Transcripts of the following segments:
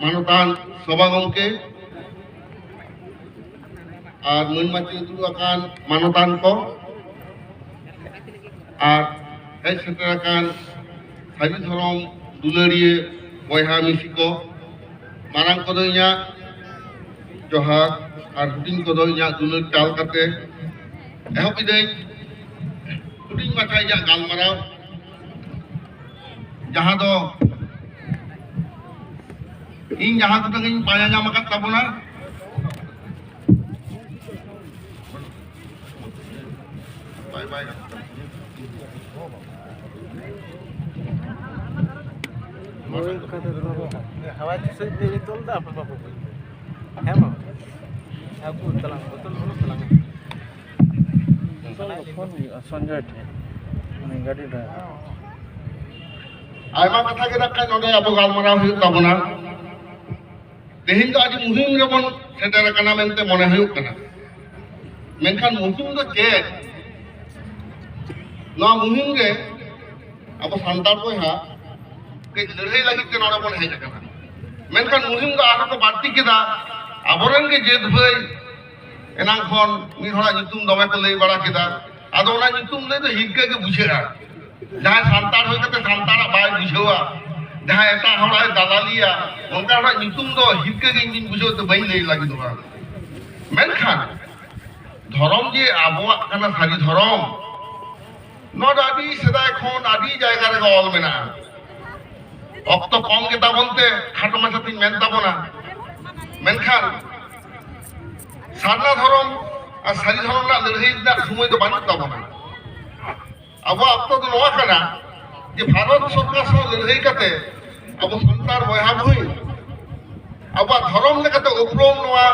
मानतान सभा गमके और मन माची दुआकान मानतान को और हेज सेटराकान सारी धरम दुलारिये बयहा मिसी को मारांग को इया जोहार और हुडिंग को इया दुलार चाल करते एहब इदे हुडिंग माथा इया गालमाराव जहाँ दो इन जहाँ को तक इन पाया जा मका तबना बाय बाय हवा से देवी तोलदा apa apa Hema aku telang betul telang Sanjay थे गाड़ी ड्राइवर आयमा कथा के रखा नोडे अब गालमाराव हुई तबना तेहिन तो आज मुहिम रेबन सेटर कना मेनते मने हुई कना मेनखान मुहिम तो चे ना मुहिम रे अब संतार को हा के लड़ाई लगी के नोडे बन हेज कना मेनखान मुहिम तो आरो को बाटी केदा अबरन के जेद भई एनांग खन मी हड़ा नितुम दमे को लई बड़ा केदा आदो ना नितुम ले तो हिगके के बुझेरा जहाँ सान्तार हो कते सान्तारा बाय बुझेवा जहाँ एटा हड़ा दालालिया उनका हड़ा नितुम दो हिगके के इंजिन बुझो तो बई लई लगी दोवा मेनखान धरम जे आबोआ कना सारी धरम नड आदि सदाय खन आदि जायगा रे ऑल मेना অক্ত কম কেতা বলতে খাটো মাথা তিন মেন তাবো না মেনখান সারনা ধরম আর সারি ধরম না লড়াই না সময় তো বানিয়ে তাবো না আবো অক্ত তো নোয়া কানা যে ভারত সরকার সহ লড়াই কাতে আবো সন্তার বয়হা ভুই আবো ধরম লেখাতে উপরম নোয়া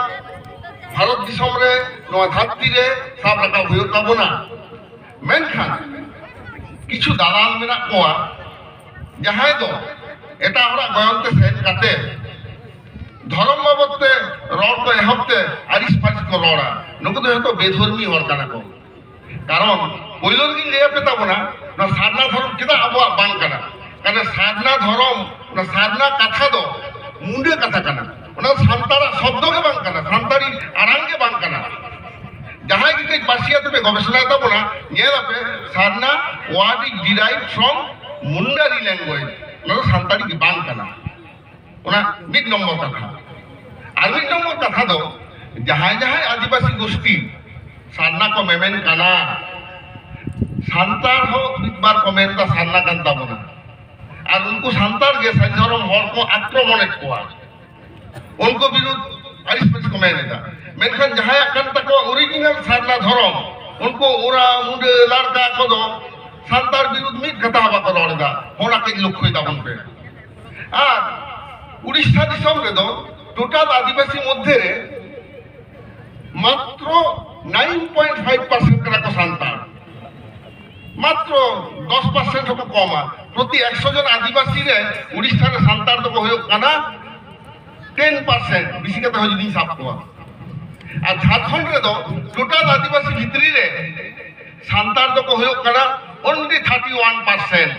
ভারত দিশম রে নোয়া ধাত্তি রে সাব রাখা হই তাবো না মেনখান কিছু দালাল মেনা কোয়া যাহাই তো এটা আমরা গয়ন্তে সেন কাতে ধর্ম বাবদতে রড তো এহবতে আরিস ফারিস কো রড়া নুকু তো হয়তো বেধর্মী হর কানা কো কারণ পয়লোর গিন লিয়া পেতাবো না সাধনা ধর্ম কেদা আবো বান কানা কারণ সাধনা ধর্ম না সাধনা কথা দো মুন্ডে কথা কানা ওনা সান্তারা শব্দকে বান কানা সান্তারি আরাঙ্গে বান কানা যাহাই কি কই পার্সিয়া তবে গবেষণা তাবো না নিয়ালাপে সাধনা word is derived from Mundari language ना सान्तारी की बांग कना उना मिड नंबर कथा और मिड नंबर कथा दो जहाँ जहाँ आदिवासी गोष्ठी सान्ना को मेमेन कना सान्तार हो एक बार कमेन ता सान्ना कनता बना और उनको सान्तार के संजरम हर को आक्रमण कोआ उनको विरुद्ध आरिस पर कमेन था मेनखान जहाँ अकन तक ओरिजिनल सान्ना धरम उनको ओरा मुंडे लड़का को दो सान्तार विरुद्ध मिट कथा हवा को लड़दा होना के लक्ष्य दाबन पे আর উড়িষ্যা দিশম রে দো টোটাল আদিবাসী মধ্যে রে মাত্র 9.5% করা কো সান্তার মাত্র 10% হকো কমা প্রতি 100 জন আদিবাসী রে উড়িষ্যার সান্তার তো হইও কানা 10% বেশি কথা হই হিসাব কোয়া আর ঝাড়খণ্ড রে দো টোটাল আদিবাসী ভিতরি রে সান্তার তো হইও কানা only 31%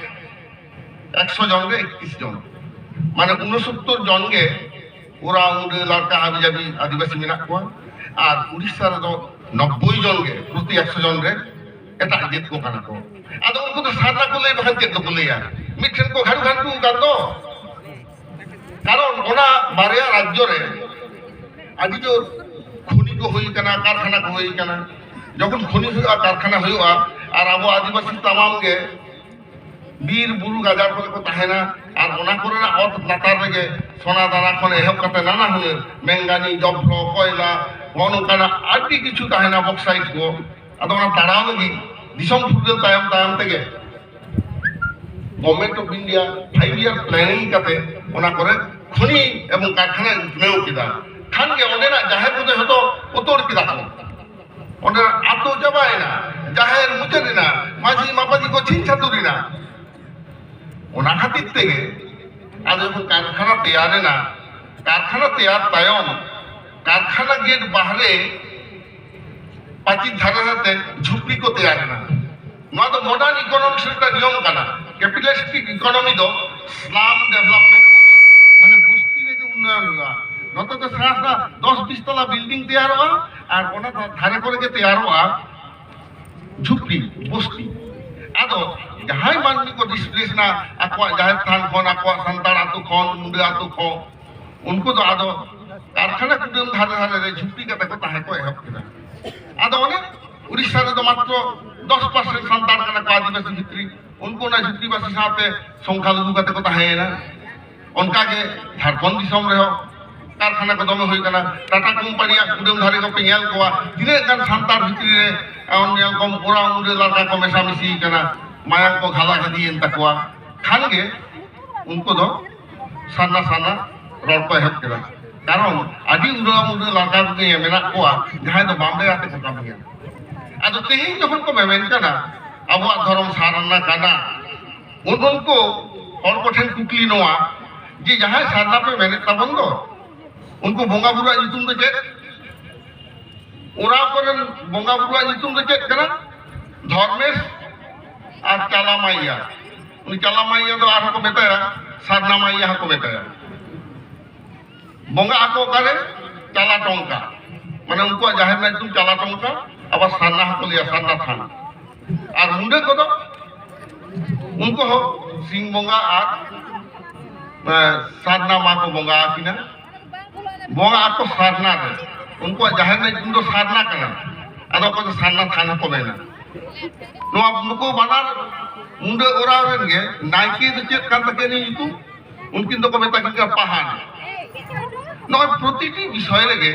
100 জন রে 21 জন মানে 69 জন गे ওরা উড়ে লড়কা হাবি যাবি আদিবাসী মেনা কোয়া আর উড়িষ্যার তো 90 জন गे প্রতি 100 জন রে এটা জেত কো কানা কো আদো উनको তো সারনা কো লই বাহান জেত কো লইয়া মিঠেন কো ঘাড়ু ঘাড়ু কাতো কারণ ওনা বারেয়া রাজ্য রে আদি তো খনি কো হই কানা কারখানা কো হই কানা যখন খনি হইয়া কারখানা হইয়া আর আবো আদিবাসী तमाम गे বীর বুরু গাজার করে কো তাহেনা আর ওনা করে না অত লাতার রেগে সোনা দানা কোন এহব কাতে নানা হলে মেঙ্গানি জব্র কয়লা গনকানা আদি কিছু তাহেনা বক্সাইট কো আদো ওনা তাড়াও লাগি দিশম ফুটেল তায়াম তায়াম থেকে government of India 5 year planning কাতে ওনা করে খনি এবং কারখানা মেও কিদা খান গে ওনে না জাহের মধ্যে হতো ওতর কিদা ওনা আতো জবাই না জাহের মুচরি না মাঝি মাপাজি কো চিন ছাতুরি না ওনা খাতির থেকে আজ যখন কারখানা তৈয়ারে না কারখানা তৈয়ার তায়ম কারখানা গেট বাহারে পাচির ধারে ধারে ঝুপড়ি কো তৈয়ারে না নয় তো মডার্ন ইকোনমিক্স একটা নিয়ম কানা ক্যাপিটালিস্টিক ইকোনমি দো স্লাম ডেভেলপমেন্ট মানে বস্তি রে যে উন্নয়ন तला बिल्डिंग तैयारोगा और ओना धारे करे के तैयारोगा झुपड़ी बस्ती आदो जहां मानवी को डिस्प्लेस ना आको जाहिर थान खन आको संतान आतु खन मुंडे आतु खो उनको तो आदो कारखाना कुदम धारे धारे रे झुपड़ी कते को ताहे को एहब केदा आदो ओने उड़ीसा रे तो मात्र 10% संतान कना को आदिवासी भित्री उनको ना झुपड़ी बासी साथे संख्या लघु कते को ताहे ना उनका के झारखंड दिसम रे हो कारखाना को दमे होई कना टाटा कंपनी कुदम धारे को पेल को दिने गान संतान भित्री रे अन्य कम ओरा मुंडे लड़का को मेसा मिसी कना माया को घाला घदी इन तकवा खान के उनको दो साना साना रड़ को हेल्प केदा कारण आदि उड़ा मुंडे लड़का को ये मेना को जहां तो बॉम्बे आते को कामिया आदो तेही जखन को मेमेन कना अबो धर्म सारना कना उनको और कोठेन कुकली नोआ जे जहां सारना पे मेने तबन दो उनको बोंगा बुरा नितुम दो चेक ओरा कोरन बोंगा बुरा नितुम दो चेक कना धर्मेश और चाला माइया उन चाला माइया तो आरो को मेताया सारना माइया को मेताया बोंगा आको करे चाला टोंका माने उनको जाहिर में तुम चाला टोंका अब सारना को लिया सारना थाना और मुंडे को तो उनको हो सिंह बोंगा और सारना माँ को बोंगा आकिना बोंगा आको सारना दे उनको जाहिर में तुम तो सारना करना अदो को सारना थाना को बेना नोआ मुको बना मुंडे ओरा रेनगे नाइकी तो चेक कान तके नि इतु उनकिन तो को बेता कि पहाड़ नोआ प्रतिटी विषय रेगे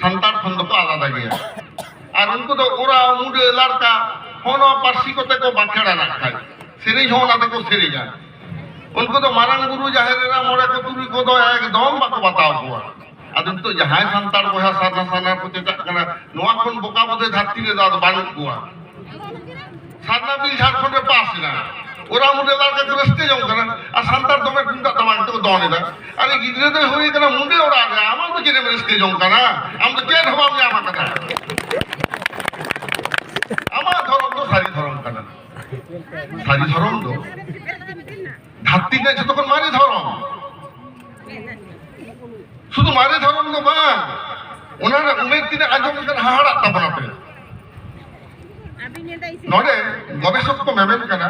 संतान खंड को आलादा गया और उनको तो ओरा मुंडे लड़का होनो पारसी को ते को बाखेड़ा ना खाय सेरी होना ते को सेरी जा उनको तो मारंग गुरु जाहिर ना मोरे को तुरी को तो एकदम बाको बताओ हुआ अदन तो जहां संतान को सारना सारना को चेक करना नोआ खन बोका बदे धरती रे दाद बानु हुआ सारना बिल झारखंड रे पास ना ओरा मुंडे लड़का को रस्ते जाऊ करना आ संतान दमे गुंडा तमांग तो दोने दा अरे गिदरे तो होई करना मुंडे ओरा रे आमा तो जेने रस्ते जाऊ करना हम तो चेन हवा में आमा कथा आमा धरम तो सारी धरम करना सारी धरम तो धरती ने যতক্ষণ मारे धरम শুধু मारे धरम तो बा ওনারা উমেদ দিনে আজম করে হাহাড়া তাবনা पे नोडे गवेषक को मेमेन कना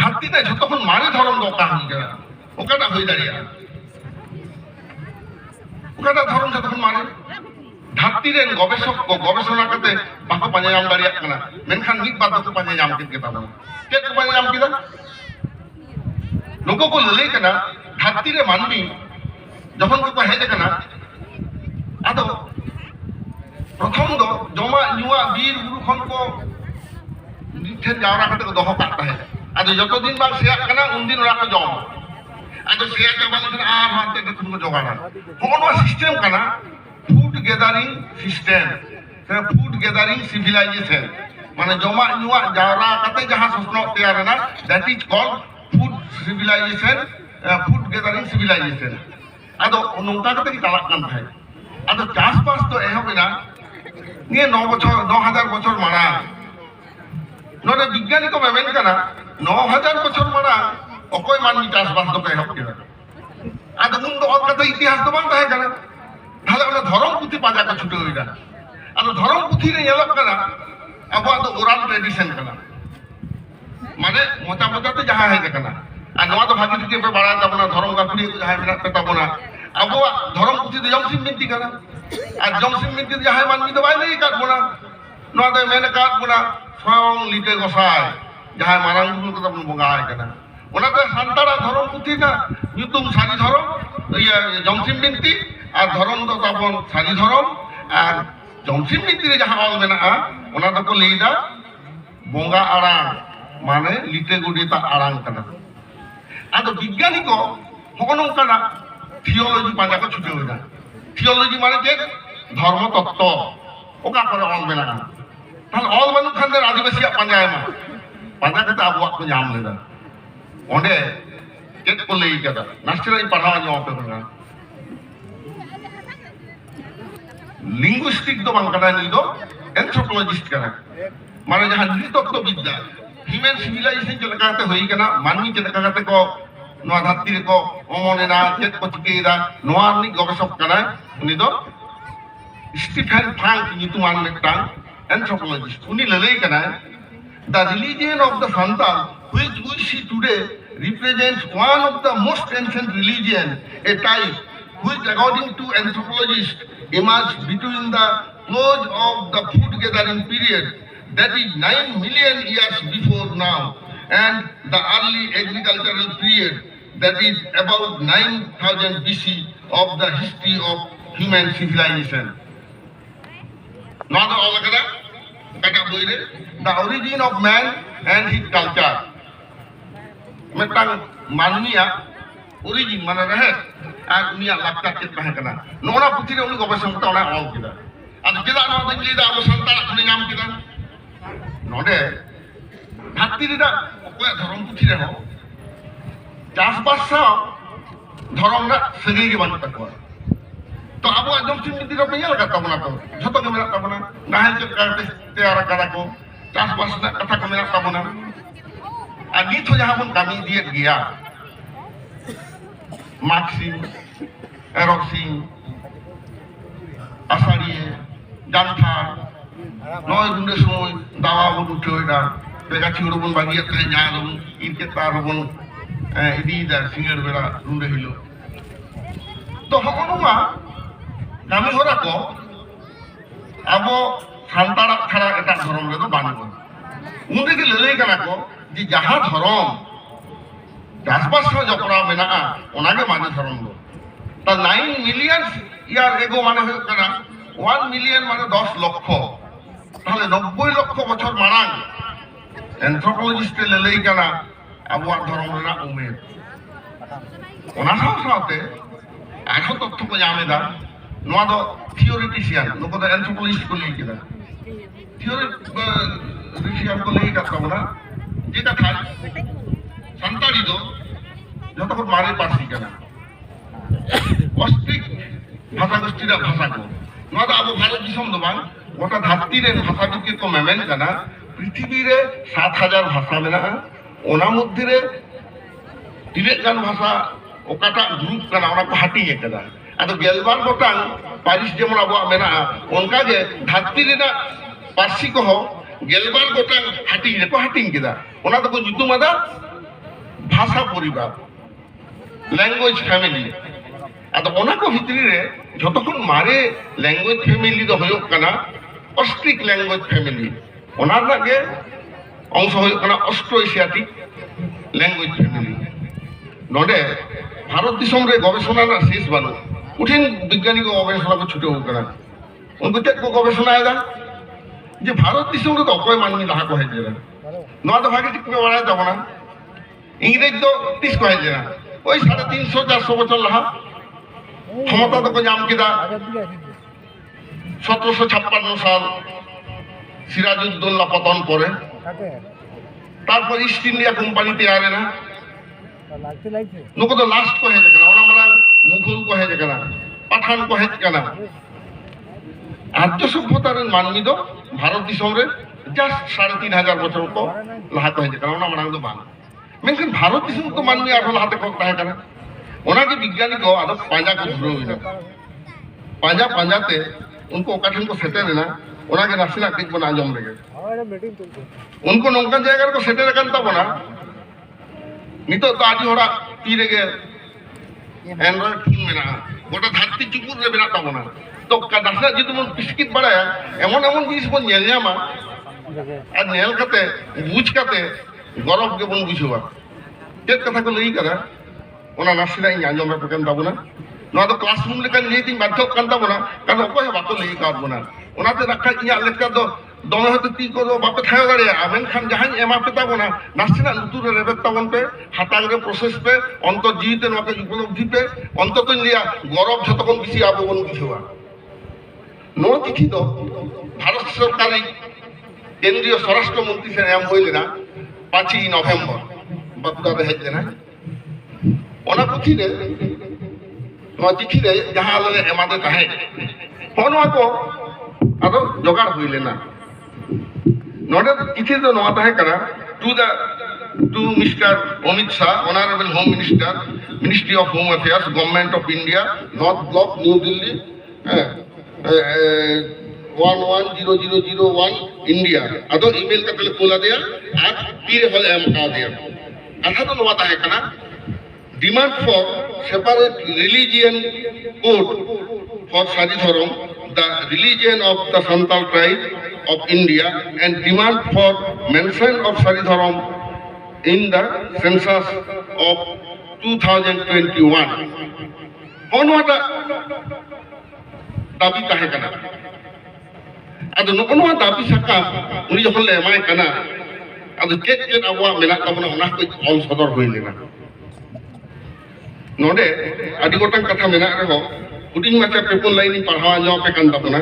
धरती ने যতক্ষণ मारे धरम दो का हुई कना ओकाटा होई दाड़िया ओकाटा धरम যতক্ষণ मारे धरती रे गवेषक को गवेषणा करते बाको पाने नाम दाड़िया कना मेनखान मिद बात को पाने नाम के ताबना के को पाने नाम किदा नुको को लले कना धरती रे मानवी যখন को हेज कना आदो प्रथम दो जमा युवा वीर गुरु खन को निठे जावरा कते को दोहो काटा है आदो जतो दिन बाग सेया कना उन दिन ओरा को जम आदो सेया के बाग दिन आ हाते के तुम को जोगाना होनो सिस्टम कना फूड गैदरिंग सिस्टम से फूड गैदरिंग सिविलाइजेशन माने जमा युवा जावरा कते जहां सस्नो तैयार ना that is called food civilisation food gathering civilisation आदो नोंका कते की तालाक कान थाय आदो चास पास तो एहो बिना निये 9 बछर 9000 बछर माना नोडे विज्ञानी को मेमेन कना 9000 बछर माना अकोय मानवी चास पास तो एहो केना आदो उन दो कते इतिहास तो बांग थाय कना ताले ओना धरम पुथि पाजा का छुटे होइदा आदो धरम पुथि रे येलक कना अब आदो ओरल ट्रेडिशन कना माने मोटा मोटा तो जहां है कना आ नवा तो भागी के पे बड़ा तबना धरम का कुड़ी जहां मेना पे तबना अब धरम पुथि दे जमसिम मिनती कना आ जमसिम मिनती जहां मानवी तो बाय नहीं काट बना नवा तो मेने काट बना स्वयं लिटे गोसाय जहां मारांग गुरु को तबन बंगा है कना ओना तो संतारा धरम पुथि ना युतुम सारी धरम ये जमसिम मिनती आ धरम तो तबन सारी धरम आ जमसिम मिनती रे जहां ऑल मेना ओना तो को लेदा बंगा आड़ा माने लिटे गुडीता आड़ांग कना आदो विज्ञानी को होनो कना थियोलॉजी पाजा को छुटे होइदा थियोलॉजी माने जे धर्म तत्व ओका करे ऑल मेना ताल ऑल बनु खान दे आदिवासी पाजाय मा पाजा कते आबो को जाम लेदा ओंडे केत को लेई कदा नास्टिराई पढ़ावा जो पे बना लिंग्विस्टिक दो बांग कदा नी दो एंथ्रोपोलॉजिस्ट कना माने जहां नृतत्व विद्या ह्यूमन सिविलाइजेशन चल काते होई कना मानवी चल काते को नोआ धरती को ओमोनेना चेत को चिकेदा नोआ नि गवेषक कना उनी दो Stephen Frank nyutuman metang anthropologist uni lalai kana the religion of the Santal which we see today represents one of the most ancient religion, a type which according to anthropologists emerged between the close of the food gathering period, that is 9 million years before now, and the early agricultural period, that is about 9000 BC of the history of human civilization. Not all of that, the origin of man and his culture. Metang manusia origin mana rehet আর উনিয়া লাক্তা কে তাহে kana নোনা পুথিরে উনি গবেষণা করতে অনেক all কিনা আর কেদা না দিন লিদা আবো সান্তাল আপনি নাম কিনা নডে ভাতিরিদা কয় ধরম পুথিরে হ চাষবাস ধরম না সেগেই গে বানি তাকো তো আবো একদম চিন্তিত রকম ইয়া লাগা তাবনা তো যত কে মেলা তাবনা নাহে কে কাটে তেয়ারা কারা ko চাষবাস না কথা কে মেলা তাবনা আর নিত যাহা বন কামি দিয়ে গিয়া Maxim, Eroxim, Asarie, Jantar, Noy Runde Soy, Dawa Budu Choida, Pegachi Rubun Bagia Trenyarum, Inketa Rubun, Idida, Singer Vera, Runde Hilo. To Hokonuma, Nami Horako, Abo Santara Kara Eta Horom Redo Banibo. Unde Lele Kanako, the Jahat Horom. চাষবাস যতটা মেনাগা ওনাকে মানে ধরন তা 9 million ইয়ার এগো মানে হয়ে কানা 1 মিলিয়ন মানে 10 লক্ষ তাহলে 90 লক্ষ বছর মারাং অ্যানথ্রোপোলজিস্ট লেলেই কানা আবহাওয়া ধরন না উমেদ ওনা সাথে আরো তথ্য কো জামেদা নোয়া দো থিওরিটিশিয়ান লোক দো অ্যানথ্রোপোলজিস্ট কো লেই কেদা থিওরিটিশিয়ান কো লেই কাটা না যেটা খায় সান্তাড়ি দো যতক্ষণ মারে পারছি কেনা অস্ট্রিক ভাষা গোষ্ঠীরা ভাষা কো নয় আবো ভারত দিশম দো বাং গোটা ধাত্তিরে ভাষা দুকে কো মেমেন কেনা পৃথিবীরে 7000 ভাষা মেনা ওনা মধ্যে তিরেক গান ভাষা ওকাটা গ্রুপ কেনা ওনা কো হাটিয়ে কেনা আদো গেলবার গোটাং পারিস যেমন আবো মেনা অনকাগে ধাত্তিরে না পারসি কহ গেলবার গোটাং হাটিয়ে কো হাটিং কেদা ওনা তো কো জুতুমাদা ভাষা পরিবার ল্যাঙ্গুয়েজ ফ্যামিলি আদো ওনা কো ভিতরে যতক্ষণ মারে ল্যাঙ্গুয়েজ ফ্যামিলি দো হয়ক কানা অস্ট্রিক ল্যাঙ্গুয়েজ ফ্যামিলি ওনার লাগে অংশ হয়ক কানা অস্ট্রো এশিয়াটিক ল্যাঙ্গুয়েজ ফ্যামিলি নডে ভারত দিশম রে গবেষণা না শেষ বানো কঠিন বিজ্ঞানিক গবেষণা কো ছুটে হোক কানা উनको টেক কো গবেষণা আয়দা যে ভারত দিশম রে তো অকয় মাননি লাহা কো হেজে নয়া তো ভাগে ঠিক বাড়ায় যাব না ইংরেজ তো 30 কহে যে না ওই 350 400 বছর লাহা ক্ষমতা তো নাম কিদা 1756 সাল সিরাজউদ্দৌলা পতন করে তারপর ইস্ট ইন্ডিয়া কোম্পানি তৈরি না লোক তো লাস্ট কহে যে না ওনা মারা মুঘল কহে যে না পাঠান কহে যে না আর্য সভ্যতার মানবী তো ভারত দিশম রে জাস্ট 3500 বছর কো লাহা কহে যে না ওনা মারা তো বান মেনখান ভারত দিশম তো মানবী আর লাহাতে কো তাহে কানা ওনাকে বিজ্ঞানী को আদো পাঁজা को ধরে হইনা পাঁজা পাঁজাতে उनको ओकाठन को सेटे ना ওনাকে নাসিনা ঠিক বনা আজম রেগে उनको नौका জায়গা को सेटे কান তা বনা নিতো তো আজি হরা তীরে গে অ্যান্ড্রয়েড ফোন মেনা গোটা ধারতি চুকুর রে বেনা তা বনা তো কাদাসা যদি মন পিসকিত বাড়ায় এমন এমন জিনিস বন নেল যামা আর নেল কাতে বুঝ কাতে গরব কে বন বুঝবা ᱪᱮᱫ ᱠᱟᱛᱷᱟ ᱠᱚ ᱞᱟᱹᱭ ᱠᱟᱫᱟ ᱚᱱᱟ ᱱᱟᱥᱮᱱᱟᱜ ᱤᱧ ᱟᱸᱡᱚᱢ ᱨᱟᱠᱟᱵ ᱠᱟᱱ ᱛᱟᱵᱚᱱᱟ ᱱᱚᱣᱟ ᱫᱚ ᱠᱞᱟᱥᱨᱩᱢ ᱞᱮᱠᱟ ᱞᱟᱹᱭ ᱛᱤᱧ ᱵᱟᱫᱽᱫᱷᱚᱜ ᱠᱟᱱ ᱛᱟᱵᱚᱱᱟ ᱠᱟᱨᱚᱱ ᱚᱠᱚᱭ ᱦᱚᱸ ᱵᱟᱠᱚ ᱞᱟᱹᱭ ᱟᱠᱟᱫ ᱵᱚᱱᱟ ᱚᱱᱟᱛᱮ ᱨᱟᱠᱷᱟ ᱤᱧᱟᱹᱜ ᱞᱮᱠᱟ ᱫᱚ ᱫᱚᱢᱮ ᱦᱚᱭᱛᱳ ᱛᱤ ᱠᱚᱫᱚ ᱵᱟᱯᱮ ᱛᱷᱟᱭᱚ ᱫᱟᱲᱮᱭᱟᱜᱼᱟ ᱢᱮᱱᱠᱷᱟᱱ ᱡᱟᱦᱟᱸᱧ ᱮᱢᱟ ᱯᱮ ᱛᱟᱵᱚᱱᱟ ᱱᱟᱥᱮᱱᱟᱜ ᱞᱩᱛᱩᱨ ᱨᱮ ᱨᱮᱵᱮᱫ ᱛᱟᱵᱚᱱ ᱯᱮ ᱦᱟᱛᱟᱝ ᱨᱮ ᱯᱨᱚᱥᱮᱥ ᱯᱮ অন্তর জীবিতে নকে উপলব্ধি পে অন্ততই লিয়া গরব যতক্ষণ বেশি আবো বন বুঝবা নোয়া চিঠি তো ভারত সরকারের কেন্দ্রীয় স্বরাষ্ট্রমন্ত্রী সে এম হইলে না 5 নভেম্বর বাপুদারে হেজে না ওনা পুথি রে নোয়া চিঠি রে যাহা আলে এমাদে তাহে নোয়া কো আদো জোগাড় হইলে না নোডে চিঠি তো নোয়া তাহে কানা to Mr. Amit Shah, Honorable Home Minister, Ministry of Home Affairs, Government of India, North Block, New Delhi, 110001 India अदो ईमेल का तले खोला दिया आज तीरे होल एम का दिया कथा तो नवा ताहे कना demand for separate religion code for Sari Dharam the religion of the Santal tribe of India and demand for mention of Sari Dharam in the census of 2021 कोनवाटा दाबी ताहे कना अदो नको दाबी सका उनी जखन ले एमाय कना अदो चेक अबवा मेना तबना ओना को ऑल सदर होई लेना नोडे आदि गोटन कथा मेना रहो हुडिंग माचा पेपर लाइन पढ़ावा जो पे कान तबना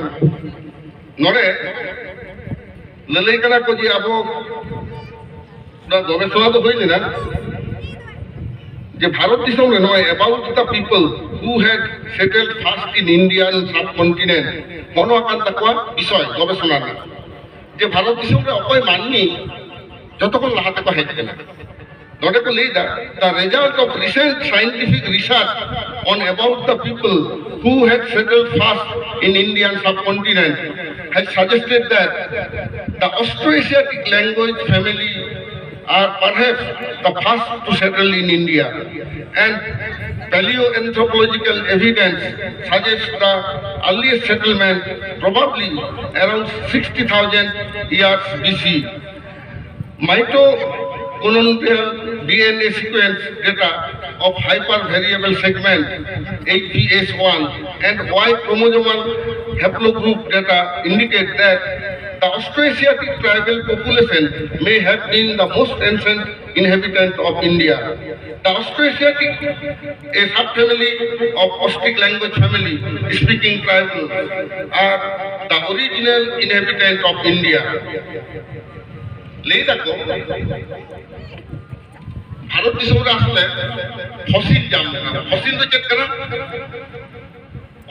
नोडे ललई कना को जी अबो दा गवेषणा तो होई लेना जे भारत दिसम रे नय about the people who had settled fast in Indian subcontinent कोनो आकान तकवा विषय गवेषणा ना जे भारत दिसम रे अकय माननी जतको लाहाते को हेज केना नोडे को लेदा the result of recent scientific research on about the people who had settled fast in Indian subcontinent has suggested that the Austroasiatic language family are perhaps the first to settle in India, and paleoanthropological evidence suggests the earliest settlement probably around 60,000 years BC. Mitochondrial DNA sequence data of hypervariable segment HPS1 and Y chromosomal haplogroup data indicate that the Austroasiatic tribal population may have been the most ancient inhabitant of India. The Austroasiatic, a subfamily of Austric language family speaking tribal, are the original inhabitant of India. लेदा को भारत दिसम रे आसले फसिल जाम ना फसिल तो check करा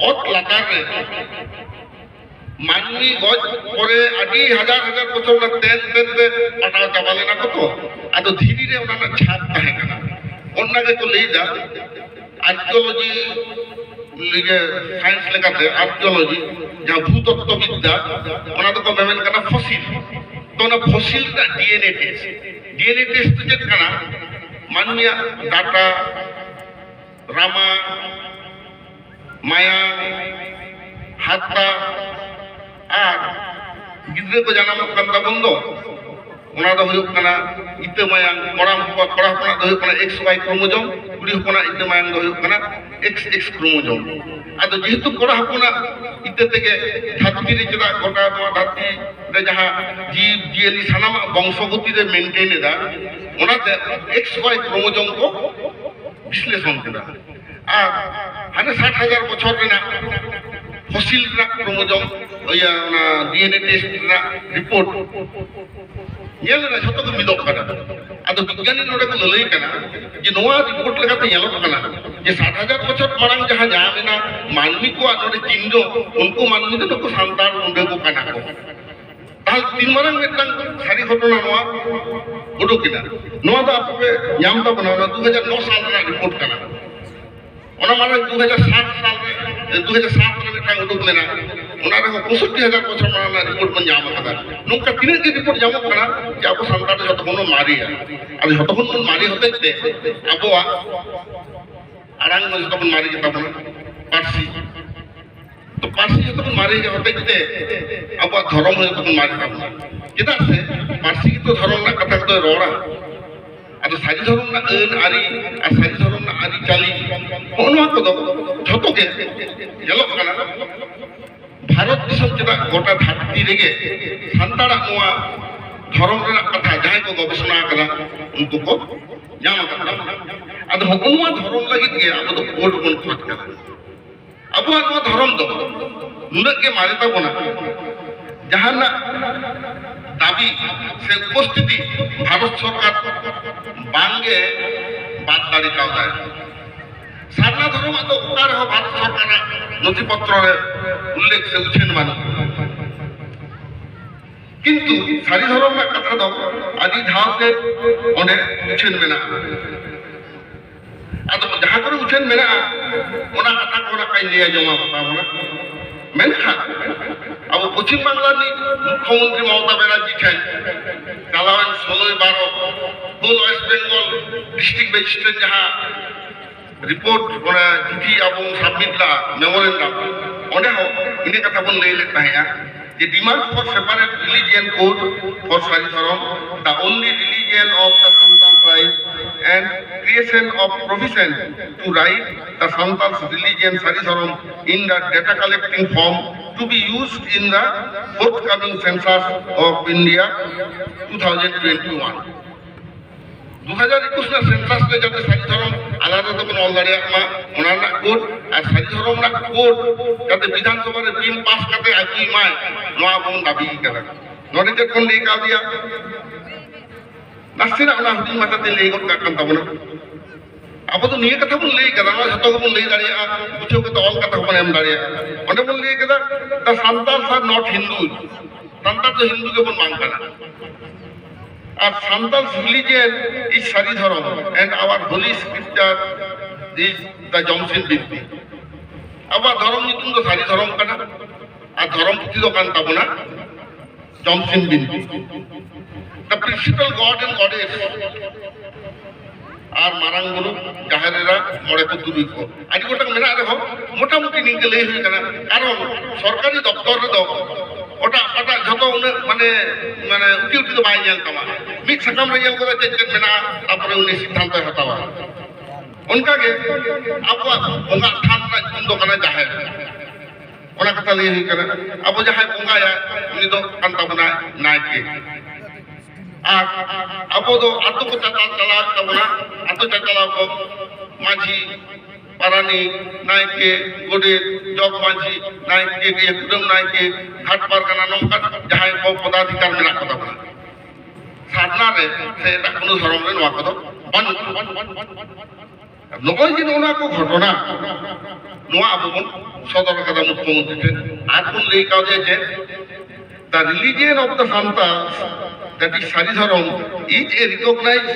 और लाकार रे मानवी गज परे आदि हजार हजार बछर ना तेन तेन ते पटाव चाबाले ना कतो आदो धीरे रे ओना छाप ताहे कना ओन्ना के को लेदा आर्कियोलॉजी लिगे साइंस लेकाते आर्कियोलॉजी जा भूतत्व विद्या ओना तो को मेमेन कना फसिल तो ना फसिल का डीएनए टेस्ट तो चेक कना मानमिया डाटा रामा माया हाता আর গিদ্রে को জানাম কান্দা বন্ধ ওনা দো হইক কানা ইতে মায়াং পড়া পড়া দো হইক কানা XY ক্রোমোজোম কুড়ি হপনা ইতে মায়াং দো হইক কানা XX ক্রোমোজোম আদো যেহেতু পড়া হপনা ইতে থেকে ধাত্রী রে যেটা গোটা ধাত্রী রে যাহা জীব জিএলি সানাম বংশগতি রে মেইনটেইন এদা ওনাতে XY ক্রোমোজোম को বিশ্লেষণ কেদা আর হানে 60,000 বছর রে না फसिल क्रोमोजोम डीएनए टेस्ट रिपोर्ट ये जो को मिदों अदो विज्ञानी नोडे को ललई कना जे नोआ रिपोर्ट लगाते येलो कना जे 60,000 बछर मांग जहां जामेना मानवी को नोडे चिन्ह उनको मानवी तो को सांतार उंडे को कना को ताल तीन मारंग मिटंग सारी घटना नोआ उडुकिना नोआ दा आपे ᱧᱟᱢ दा बना 2009 साल रा रिपोर्ट कना ओना माने 2007 साल रे 2007 रे मिटंग उडुक लेना ओना रे 65000 बछर माना रिपोर्ट बन ᱧᱟᱢ कदा नुका तीन के रिपोर्ट ᱧᱟᱢ कना जे आपो सांतार जतो कोनो मारिया आदि जतो कोनो मारी होते ते आबोआ आरांग में जतो मारी जता बना पारसी तो पारसी जतो मारी होते ते आबोआ धर्म जतो मारी ता केदा से पारसी तो धर्म ना कथा तो रोड़ा आदो सारी धर्म ना अन आरी आ सारी धर्म ना आरी चाली ओनवा को दो जतो के येलो कना भारत दिसम चेदा गोटा धरती रेगे सांताड़ा नोआ धर्म रे कथा जहां को गवेषणा करा उनको को ᱧᱟᱢ करा आदो ओनवा धर्म लगी के आबो तो कोड बन खोज करा आबो नो धर्म दो नुना के मारे ताबोना जहां ना दाबी से उपस्थिति भारत सरकार बांगे बात दाड़ी कावदा सारना धर्म तो उकार हो भारत सरकार नथिपत्र रे उल्लेख से उछेन मानो किंतु सारी धर्म में कथा दो आदि धाव के ओने उछेन मेना आदो जहां करे उछेन मेना ओना कथा कोना काई लिया जमा पाबोना मेनखान अब पश्चिम बांगला मुख्यमंत्री ममता बनर्जी ठेन चलावन 16/12 होल वेस्ट बेंगल डिस्ट्रिक्ट मजिस्ट्रेट जहाँ रिपोर्ट चिठी अब सबमिट ला मेमोरेंडम ओंडे हो इने कथा बन लई ले ताया The demand for separate religion code for Sari Dharam, the only religion of the Santal tribe, and creation of provision to write the Santal's religion Sari Dharam in the data collecting form to be used in the forthcoming census of India 2021. 2021 na census le jate Sari Dharam alada to kono already ma onar na code ar Sari Dharam na code jate Bidhan Sabha re bill pass kate aki mai noa bon dabi kada nore je kon le ka dia nasira ona hudi mata te le got ka kan tabona abo to niye katha bon le kada na joto bon le dariya buchho ke to all katha bon em dariya onde bon le kada the Santals are not Hindus Santal to Hindu ke bon mang kana. Our Santal's religion is Sari Dharam and our holy scripture is the Jamshin Binti. Our Dharam nitum to Sari Dharam kana, our Dharam puthi to kan tabona Jamshin Binti. The principal god and goddess are Marang Guru, Jaharera, Moreko Turiko. Adi kota mera dekho, mota moti ninke lei hui kana. Karon sorkari doktor re do ওটা ওটা যত মানে মানে উঠি উঠি তো by jail তমা mix succumb রে জেল করে চেক মেনা তারপরে উনি সিদ্ধান্ত হতাবা উনকাগে আবু বঙ্গা থান না দোকানে জাহে ওনা কথা লই হি করে আবু জাহে বঙ্গায়া উনি তো কান্তা বনা নাইকে আর আবু তো আতো কথা চালা তবনা আতো চালা কো মাঝি পারানি নাইকে গোডে জগ মাঝি নাইকে কুদম নাইকে घाट पारगाना नौका जहाँ को पदाधिकार मेरा कदम साधना रे से कोनो धर्म रे नवा कदम बन नोय जे नोना को घटना नवा अबन सदर कदम मुख्यमंत्री आज कोन लेई का जे the religion of the Santals, that is Sari Dharam, is a recognized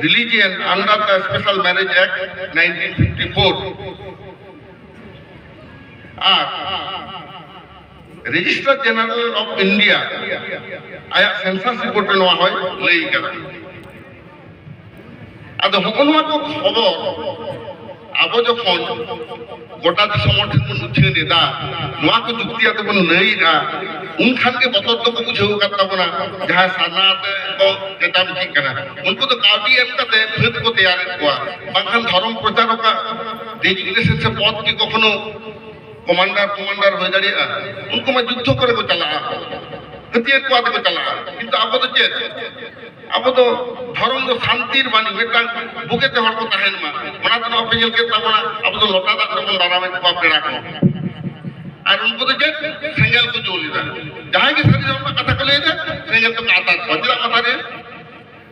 religion under the Special Marriage Act 1954. Registrar General of India aya census report noa hoy lei kada ado hokonwa ko khobor abo jokhon gota disomorthin ko nuchhe de da noa ko jukti ate kono nei da un khan ke botor to ko bujheu katta bona jaha sanat ko eta bi kana unko to kaudi em kate bhut ko tayar koa bangkhan dharam pracharoka designation se pod ki kokhono commander हो जाए उनको मैं युद्ध करे को चला हथियार को आते को चला किंतु अब तो चेत अब तो धर्म तो शांतिर बानी बेटा बुके ते हर को तहन मा मना तो ऑफिशियल के तबना अब तो लोटा दा को दारा में को पेड़ा को और उनको तो चेत सेंगल को जोली दा जहां के सरी धर्म कथा को ले जा सेंगल तो आता बजला कथा रे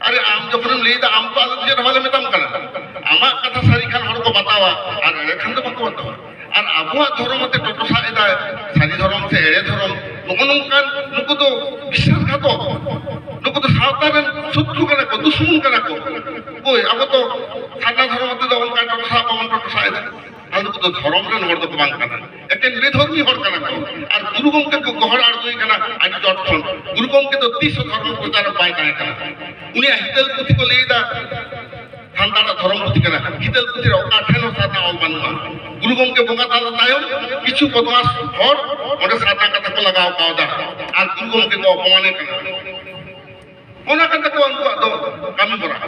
अरे आम जखन ले दा आम तो आदत जे वाले में तम करा आमा कथा सारी खान हर को बतावा और एखन तो बको बतावा আর আবহাওয়া ধর্মতে টটসা এটা সারি ধর্ম সে এড়ে ধর্ম নকনকান নুকু তো বিশ্বাসঘাতক নুকু তো সাঁওতারের শত্রু কানা কো দুশ্মন কানা কো কই আবো তো সাদা ধর্মতে তো অনকা টটসা পমন টটসা এটা আর নুকু তো ধর্ম রে নড় তো বাং কানা এতে নিধর্মী হর কানা কো আর গুরু গমকে কো গহর আর দুই কানা আদি জটছন গুরু গমকে তো 300 ধর্ম প্রচার পায় কানা উনি হিতেল পুথি কো লেইদা Santara Dharam puthi kana hitel puthi ro atheno sadna ol banuma guru gomke bonga tala tayom kichu podmas hor onde sadna kata ko lagao kauda ar guru gomke ko opomane kana ona kata ko anku ado kami kora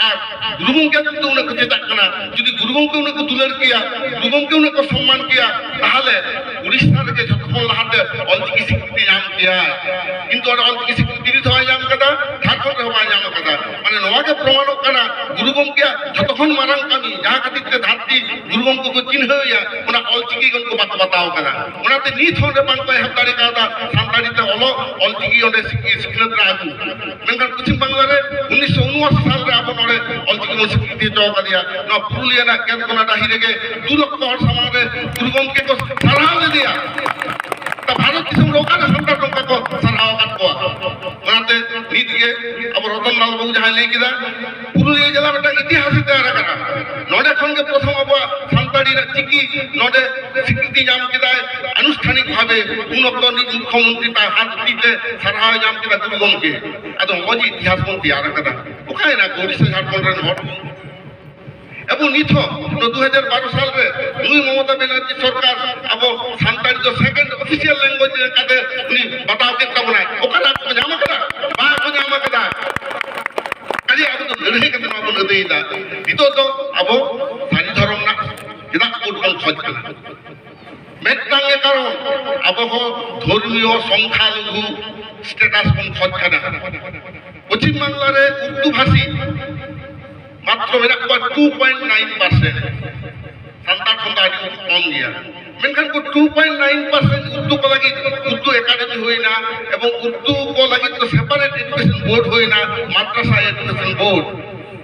আর গুরু গমকে তো উনি ko চেতা kana যদি গুরু গমকে উনি ko দুলার কিয়া গুরু গমকে উনি ko সম্মান কিয়া তাহলে উড়িষ্যা থেকে যতক্ষণ লাহাতে অলচিকি স্বীকৃতি নাম কিয়া কিন্তু আর অলচিকি স্বীকৃতি দিতে হয় নাম কথা ঝাড়খণ্ড হয় নাম কথা মানে নওয়াকে প্রমাণ কানা গুরু গমকে যতক্ষণ মারাং কামি যাহা খাতিরতে ধারতি গুরু গমকে को चिन्ह होया उना অলচিকি গমকে বাত বাতাও কানা উনাতে নিথ হতে বাং পায় হাতারি কাদা সান্তারিতে হলো অলচিকি ওনে স্কিলত রাখু মেনকান পশ্চিম বাংলারে 1979 সালে আপন ওরে অলচিকি স্বীকৃতি চৌকা দিয়া না পুরুলিয়া না কেতকোনা ডাহিরেগে 2 লক্ষ হর সমাজে গুরু গমকে को सराह दे दिया ता भारत दिसम लोकाने संतार टंका को सराह काट को ओनाते नीत के अब रतन लाल बाबू जहां ले किदा पुरुलिया जिला बेटा इतिहास तैयार करा नोडे खन के प्रथम अब संताड़ी चिकी नोडे स्वीकृति नाम केदाय आनुष्ठानिक भावे उन अक्तो मुख्यमंत्री ता हाथ तीते सरहाय नाम केदा गुरु गंगे आदो मजी इतिहास बन तैयार कदा ओखाय ना ओडिशा झारखंड रन हर एबो निथो 2012 साल रे नुई ममता बनर्जी सरकार अब सान्ताड़ी जो सेकंड ऑफिशियल लैंग्वेज कादे उनी बताव के तबना ओकरा को जामा कदा बा को जामा कदा कली अब तो लड़ाई कदा ना बन देदा नितो तो अब सारी धर्म ना जेदा कोड बन खोज कला मेटांगे कारण अब हो धर्मीय संख्यालघु स्टेटास बन खोज कदा पश्चिम बांगला रे उर्दू भाषी मात्र मेरा को 2.9% संतान संतान कम गया मेनखान को 2.9% उर्दू को लगी उर्दू एकेडमी होइना एवं उर्दू को लगी तो सेपरेट एजुकेशन बोर्ड होइना माद्रासा एजुकेशन बोर्ड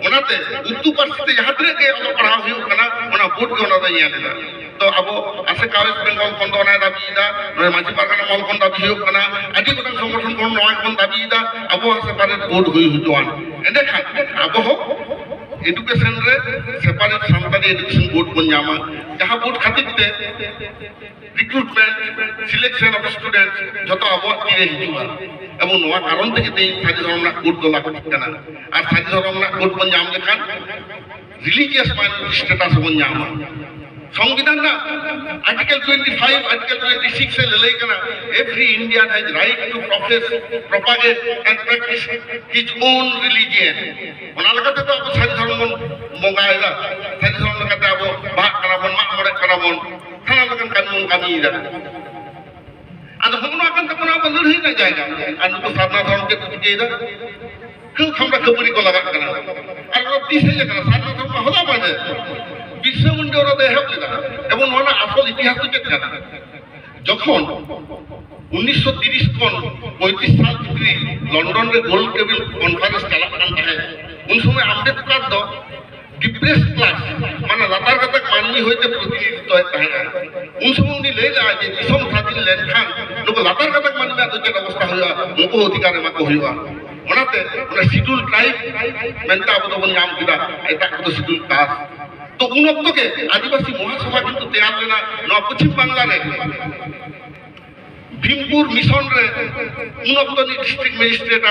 ओनाते उर्दू पार्टी यहाँ तक के अलग पढ़ाव हुई कना ओना बोर्ड के ओना दइया लेदा तो अब आसे कावेस्ट बेंगल कोन दोना दाबीदा नय माजी पारगाना मल कोन दाबी हुई कना आदि गोटन संगठन कोन नय कोन दाबीदा अब सेपरेट बोर्ड हुई हुतोन एंडे खान अब हो एजुकेशन रे सेपरेट सान्ताली एजुकेशन बोर्ड बन जामा जहां बोर्ड खातिर ते रिक्रूटमेंट सिलेक्शन ऑफ स्टूडेंट्स जतो अब तीरे हिजुआ एवं नवा कारण ते ते साजी धर्म ना बोर्ड दो लागत कना और साजी धर्म ना बोर्ड बन जाम लेखान रिलीजियस माइनॉरिटी स्टेटस बन जामा संविधान ना आर्टिकल 25 आर्टिकल 26 से ले लेकना every Indian has right to profess propagate and practice his own religion ओना लगते तो अब सारी धर्म मंगाएगा सारी धर्म लगते अब भाग कराबन मा मरे कराबन थाना लगन कानून कामीदा अद हमनो अकन तकना अब लड़ही ना जाएगा अन को साधना धर्म के केदा क्यों हमरा खबरी को लगा कना और रत्ती से जगह साधना धर्म होला बाजे বিশ্ব মুন্ডে ওরা দেহ কেদা এবং ওনা আসল ইতিহাস থেকে জানা যখন 1930 কোন 35 সাল ভিতরে লন্ডন রে গোল্ড টেবিল কনফারেন্স চালা কান থাকে উন সময় আম্বেদকর দ ডিপ্রেস ক্লাস মানে লাতার কথা মাননি হইতে প্রতিনিধিত্ব হয় উন সময় উনি লে যায় যে দিশম স্বাধীন লেনখান লোক লাতার কথা মানবে তো যে অবস্থা হইয়া লোক অধিকারে মাকে হইয়া ওনাতে ওনা শিডিউল ট্রাইব মেনটা আবদ বন নাম কিদা এটা তো শিডিউল কাস্ট तो उन वक्त के आदिवासी महासभा किंतु तैयार लेना नवा पश्चिम बांग्ला रे भीमपुर मिशन रे उन वक्त नि डिस्ट्रिक्ट मजिस्ट्रेट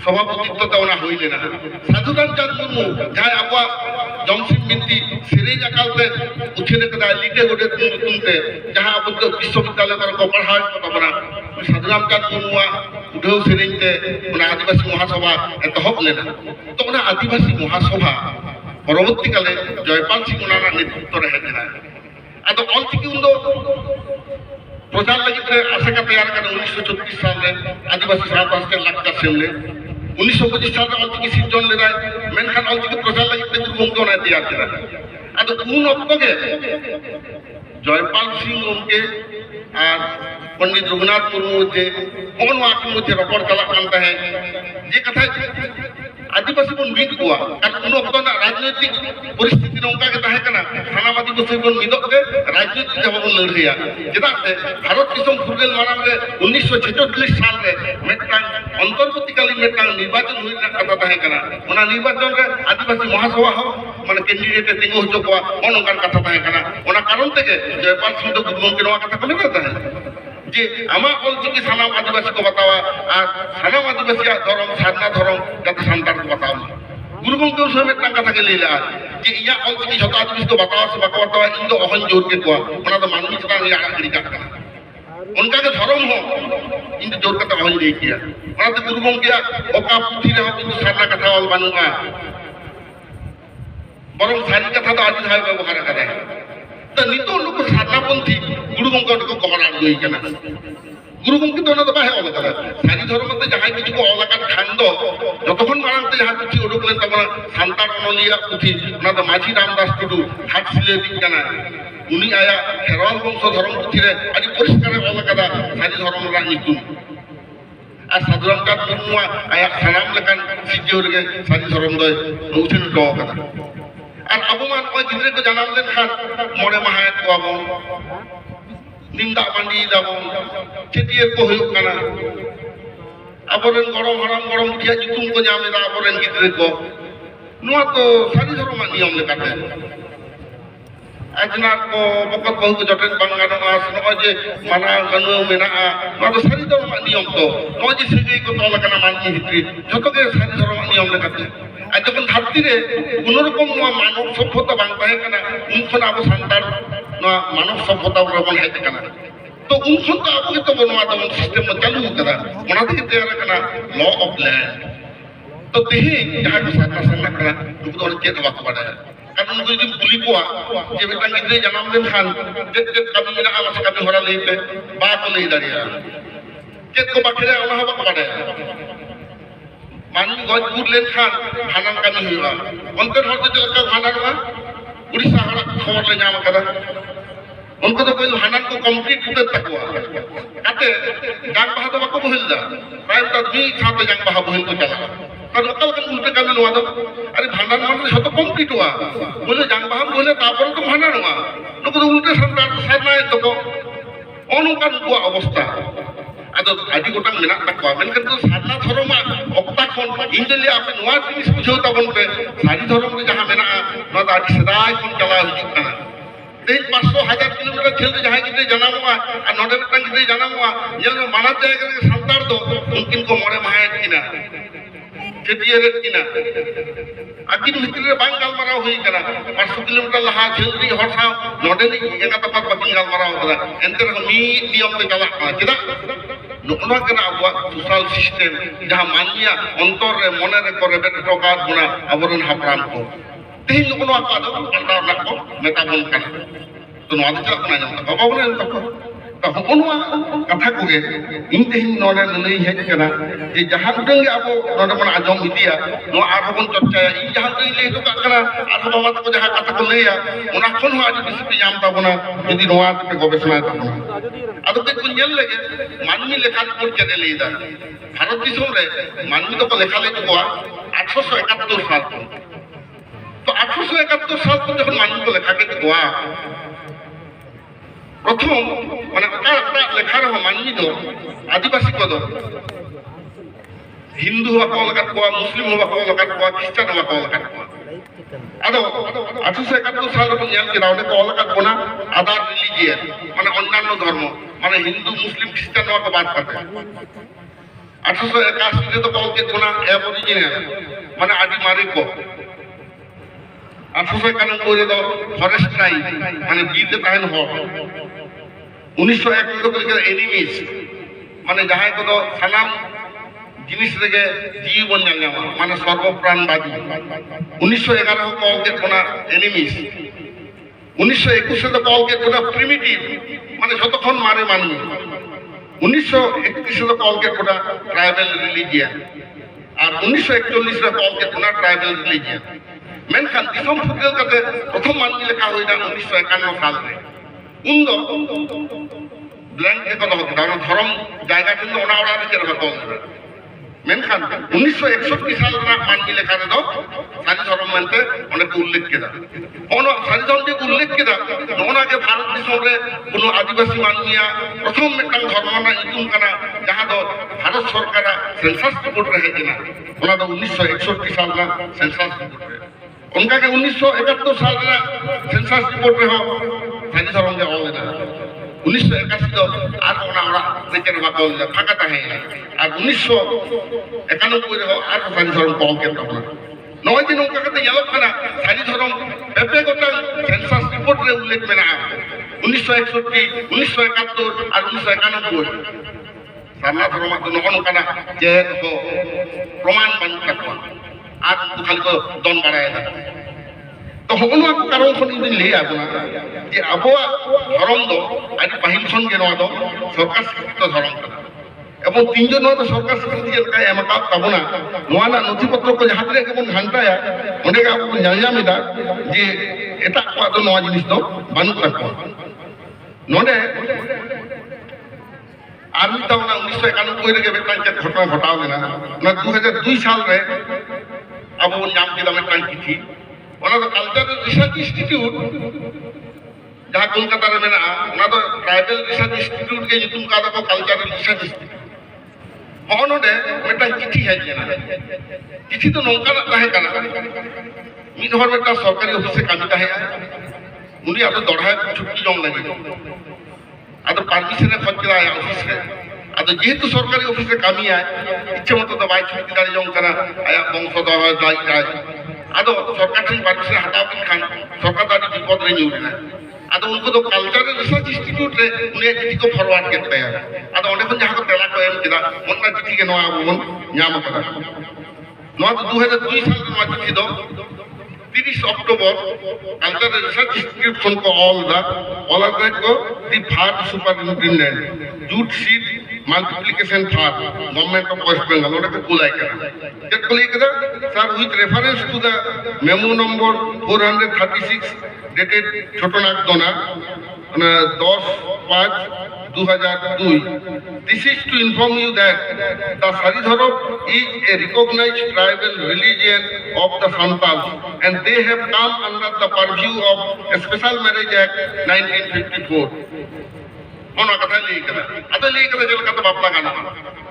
सभापतित्व देना होइले ना साधुराम चांद मुर्मू जहां आबा जमसिंग मिंती सिरेज अकाल रे उठे कदा लिटे गोटे तुमते जहां अब विश्वविद्यालय को पढ़ाय को बना साधुराम चांद मुर्मू उठो सिरेजते उना आदिवासी महासभा एतहब लेना तो उना आदिवासी महासभा परवर्ती काले जयपाल सिंह उनारा नेतृत्व रहे देना आदो ऑलचिकी उन्दो प्रचार लगी रे आशा का तैयार कर 1936 साल रे आदिवासी साहब के लाख सेमले 1925 साल रे ऑलचिकी सिजन ले रहा मेनखान ऑलचिकी प्रचार लगी ते गुरुगोंके ना तैयार करा आदो उन वक्त के जयपाल सिंह उनके और पंडित रघुनाथ मुर्मू जे कौन वाक मुझे रपड़ चला कानता है ये कथा आदिवासी बन मिद को उन वक्त ना राजनीतिक परिस्थिति नौका के तहे कना थाना आदिवासी बन मिदक के राजनीतिक जब बन लड़िया जेदा से भारत दिसम फुरगेल मानाम रे 1946 साल रे मेटांग अंतर्वर्तीकालीन मेटांग निर्वाचन हुइना कथा तहे कना ओना निर्वाचन रे आदिवासी महासभा हो माने कैंडिडेट तिंगो हो को ओनकान कथा तहे कना ओना कारण तेके जयपाल सिंह तो गुरुगोंके के नवा कथा को रहता है जे आमा ऑलचिकी सानाम आदिवासी को बतावा और सानाम आदिवासी धर्म साधना धर्म जाते संतान को बतावा गुरुगोंके उस समय तंग कथा के लेला जे इया ऑलचिकी जता आदिवासी को बतावा से बतावा इन दो अहन जोर के को ओना तो मानवी चता या आड़ी का उनका के धर्म हो इन जोर का अहन दे किया ओना तो गुरुगोंके ओका पुथी रे इन साधना कथा वाल बानुगा बरम सारी कथा तो आदि धाय व्यवहार करे तो नितो लोग साधनापंथी गुरुगोंके को गहरा गई केना गुरुगोंके तो ना तो बाहे अलग है सारी धर्म में जहां किछु को अलग खांद जतक्षण मानते जहां किछु उडुकले तबना संतान अनलिया पुथी ना तो माझी रामदास टुडू हाट सिले दिकना उनी आया खेरवाल वंश धर्म पुथी रे आदि परिष्कार अलग है सारी धर्म रा नितु आ साधुराम चांद मुर्मू आया सनाम लेकान सिजोर के सारी धर्म दय उछन दो कदा और अब मान कोई गिद्रे को जानम लेन खान मोड़े महायत को अब निंदा बांडी दाबन चेतिए को हुयुक कना अबरेन गरम हराम गरम उठिया जुतुम को जामेदा अबरेन गिद्रे को नुआ तो सारी धर्म नियम लेकाते ᱟᱡᱱᱟᱨ ᱠᱚ ᱵᱚᱠᱚᱛ ᱵᱟᱹᱦᱩ ᱠᱚ ᱡᱚᱴᱮᱫ ᱵᱟᱝ ᱜᱟᱱᱚᱜᱼᱟ ᱥᱮ ᱱᱚᱜᱼᱚᱭ ᱡᱮ ᱢᱟᱱᱟᱣ ᱜᱟᱱᱚᱜ ᱢᱮᱱᱟᱜᱼᱟ ᱱᱚᱣᱟ ᱫᱚ ᱥᱟᱹᱨᱤ ᱫᱷᱚᱨᱚᱢᱟᱜ ᱱᱤᱭᱚᱢ ᱛᱚ ᱱᱚᱜᱼᱚᱭ ᱡᱮ ᱥᱟᱹᱜᱟᱹᱭ ᱠᱚ ᱛᱚᱞ ᱟᱠᱟᱱᱟ ᱢᱟᱹᱱᱢᱤ ᱵᱷᱤᱛᱨᱤ ᱡᱷᱚᱛᱚ ᱜᱮ ᱥᱟᱹᱨᱤ ᱫᱷᱚᱨᱚᱢᱟᱜ ᱱᱤᱭᱚᱢ ᱞᱮᱠᱟᱛᱮ ᱟᱨ ᱡᱚᱠᱷᱚᱱ ᱫᱷᱟᱹᱨᱛᱤ ᱨᱮ ᱠᱳᱱᱳ ᱨᱚᱠᱚᱢ ᱱᱚᱣᱟ ᱢᱟᱱᱚᱵ ᱥᱚভ্যতা ᱵᱟᱝ ᱛᱟᱦᱮᱸ ᱠᱟᱱᱟ ᱩᱱ ᱠᱷᱚᱱ ᱟᱵᱚ ᱥᱟᱱᱛᱟᱲ ᱱᱚᱣᱟ ᱢᱟᱱᱚᱵ ᱥᱚভ্যতা ᱨᱮᱵᱚᱱ ᱦᱮᱡ ᱟᱠᱟᱱᱟ तो उन तो आपको तो बनवा दो सिस्टम में चालू करा मना दी तैयार करना लॉ ऑफ लैंड तो तेही जहां को सामना सामना करा तो तो के तो बात पड़ा है कारण उनको जो पुली को जे बेटा गिद्रे जन्म दिन खान जे कभी ना आवाज कभी होरा लेते बात नहीं दरिया के को बखरे ओना हवा पड़ा है मानवी गज गुड लेन खान हानान कमी हुआ उनके हर जो का हानान हुआ उड़ीसा हरा खबर ले जाम करा उनको तो कोई हानान को कंप्लीट होते तक हुआ आते जंग बहा तो बाको बहिल दा प्राइम ता दी खाते जंग बहा बहिल को चला और लोकल के उल्टे काम नवा दो अरे भांडान मान तो कंप्लीट हुआ बोले जंग बहा बोले तापर तो भांडान हुआ लोग तो उल्टे संतान सरनाय तो को अनुकान को अवस्था आदो आदि गोटां मेना तकवा मेनखान तो सारना धर्मा अक्ता खन इंजलिया आपे नवा जिनिस बुझाव ताबन पे सारी धर्म रे जहां मेना नवा दा आदि सदाय खन चला हिजुग काना 500,000 किलोमीटर खेल जहां गिद्रे जन्म हुआ और नोडे मिटन गिद्रे जन्म हुआ ये माना जाएगा कि संतार दो उनकिन को मोड़े माहे किना केटियर किना अकिन मित्र बांग गालमारा हुई करा 500 किलोमीटर लहा खेल री हर सा नोडे नि एका तपत बाकिन गालमारा होता एंते मी नियम पे चला केदा नुकना कना अबवा सोशल सिस्टम जहां मानिया अंतर रे मने रे करे बेटोका गुना अबरन हापराम को तेही नुकना का दो अंतर ना को मेताबन कना तो नवा दो चला ना जाम बाबा बोले तो हनवा कथा को गे इन तेही नोडे नई हेज कना जे जहां उडंग अबो नोडे मन आजम इदिया नो आरहबन चर्चाया इन जहां तई ले तो कना आरह बाबा तको जहां कथा को लेया ओना खन हो आदि बिसिपि जाम ताबना यदि नवा पे गवेषणा ताबना आदो के कुन नेल लगे मानवी लेखा को चले लेदा भारत दिसम रे मानवी तो लेखा ले को 871 साल तो 871 साल को जखन मानवी को लेखा के को प्रथम माने ओटा लेखा रहो मानवी दो आदिवासी को दो हिंदू हवा को लगा को मुस्लिम हवा को लगा को क्रिश्चियन हवा को लगा को आदो 871 साल रे नेल के रावने को लगा को ना अदर रिलीजियन माने अन्य धर्म माने हिंदू मुस्लिम क्रिश्चियन हवा को बात करते 881 रे तो कॉल के को ना एबोरिजिनल माने आदि मारे को 891 को दो फॉरेस्ट ट्राइब माने बीर दे ताहन हो 1901 को के एनिमीज माने जहां को दो सनाम जिनिस रेगे जीवन जामा माने सर्वप्राणवादी 1911 को कॉल के कोना एनिमीज 1921 से तो कॉल के कोना प्रिमिटिव माने যতক্ষণ मारे मानवी 1931 से तो कॉल के कोना ट्राइबल रिलीजियन और 1941 रे कॉल के कोना ट्राइबल रिलीजियन मेनखान दिसम फुटबल कते प्रथम मानवी लेखा होइना 1951 साल रे उन दो ब्लैंक के कदम दाना धर्म जायगा किन ओना ओरा रे चेर को मेनखान 1961 साल रे मानवी लेखा रे दो सारी धर्म मानते अनेक उल्लेख केदा ओनो सारी धर्म के उल्लेख केदा ओना के भारत दिसम रे कोनो आदिवासी मानविया प्रथम मिटन धर्म ना इतुम कना जहां दो भारत सरकार सेंसस रिपोर्ट रहे किना ओना दो 1961 साल ना सेंसस रिपोर्ट रहे उनका के 1971 साल रे सेंसस रिपोर्ट रे हो सारी धर्म के ऑल ना 1981 तो आर ओना ओरा लेके रे बाको फाका ताहे और 1991 रे हो आर सारी धर्म कॉल के तो नय दिन उनका के येलो खाना सारी धर्म बेपे गोटा सेंसस रिपोर्ट रे उल्लेख मेना 1961 1971 और 1991 सामना धर्म तो नकन काना जे तो प्रमाण बन तकवा आज तो खाली को दन बाड़ाया तो हगनवा को कारण खन इन ले आबना जे अबवा धर्म दो आज पहिल खन के नवा दो सरकार स्वीकृत धर्म कना एवं तीनजन नवा तो सरकार स्वीकृति लका एमका ताबना नवा ना नथिपत्र को जहां रे के बन घंटाया ओंडे का आपन जामिदा जे एटा को तो नवा जिनिस दो बानु तकवा नोडे आर्मी तावना 1991 रे के बेटान के घटना घटाव लेना ना 2002 साल रे अब वो नाम के दामे टांकी थी ओना तो कल्चरल रिसर्च इंस्टीट्यूट जहां कोलकाता रे मेना ओना तो ट्राइबल रिसर्च इंस्टीट्यूट के युतुम का तो कल्चरल रिसर्च इंस्टीट्यूट ओनोडे मेटा चिट्ठी है जेना चिट्ठी तो नौका ताहे कना मी धर बेटा सरकारी ऑफिस से काम ताहे उन्हीं अब दौड़ा छुट्टी जम लगे अब परमिशन खज के ऑफिस रे अब जेहेतु सरकारी ऑफिस रे कामी है इच्छा मत तो बाय छुट्टी दाड़ी जम करा आया वंश दवा दाई अब सरकार ठन परमिशन हटाव खान सरकार दाड़ी विपद रे न्यूरना अब उनको तो कल्चरल रिसर्च इंस्टीट्यूट रे उन्हें चिट्ठी को फॉरवर्ड करते हैं अब ओंडे खन जहां को तेला को एम किदा मोना चिट्ठी के नवा बन ᱧᱟᱢ करा नवा तो 2002 साल नवा चिट्ठी दो 30 अक्टूबर कल्चरल रिसर्च इंस्टीट्यूट खन को ऑल दैट को the farm superintendent jute seed multiplication farm government of West Bengal ओंडे को कुलाई करा चेक कुलाई करा sir with reference to the memo number 436 dated Chotonagadona 10/5/2002. This is to inform you that the Saridharam is a recognized tribal religion of the Santals and they have come under the purview of a Special Marriage Act 1954. ono katha lei kada ado lei kada jel kata bapla kana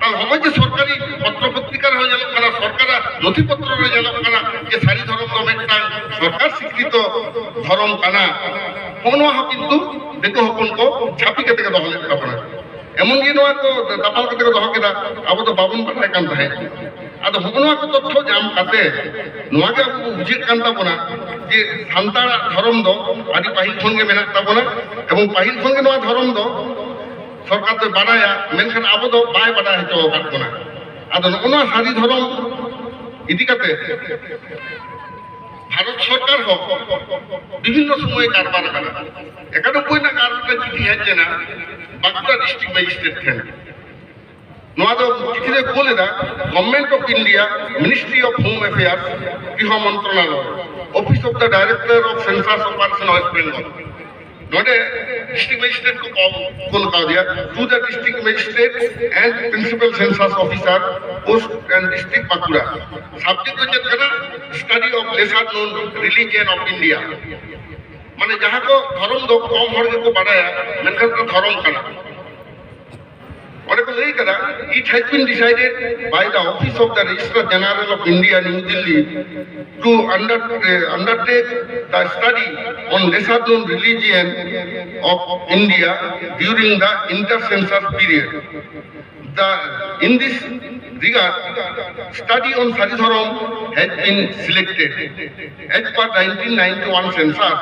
tal hoye je sarkari patro patrikar hoye jelo kana sarkara nothi patro re jelo kana je sari dharam do mektang sarkar sikrito dharam kana ono ha kintu dekho hopon ko chapi kete ke dohole apna emon gi noa ko dapal kete ke doho keda abo to babun patay kan tahe ado hopon ko totho jam kate noa ge abu bujhe kan tabona je santara dharam do adi pahil khon ge menak tabona ebong pahil khon ge noa dharam do सरकार तो बनाया मेनखान अब तो bye बड़ा है तो काट बना आदो नोना सारी धरम इदी करते भारत सरकार हो विभिन्न समय कारबार करा 91 ना कारबार चिठी है जना बांकुड़ा डिस्ट्रिक्ट मजिस्ट्रेट थे नोआ तो चिठी रे बोले दा government of India ministry of home affairs गृह मंत्रालय office of the director of census operation West Bengal नोडे डिस्ट्रिक्ट मजिस्ट्रेट को कॉल कर दिया to the district magistrate and principal census officer post and district Bankura subject जो है study of lesser known religion of India माने जहां को धर्म दो कम हर को बढ़ाया मेनखान को धर्म कना और को लेई करा it has been decided by the office of the registrar general of India new Delhi to undertake the study on lesser known religion of India during the inter-census period. In this regard, study on Saridharam has been selected. As per 1991 census,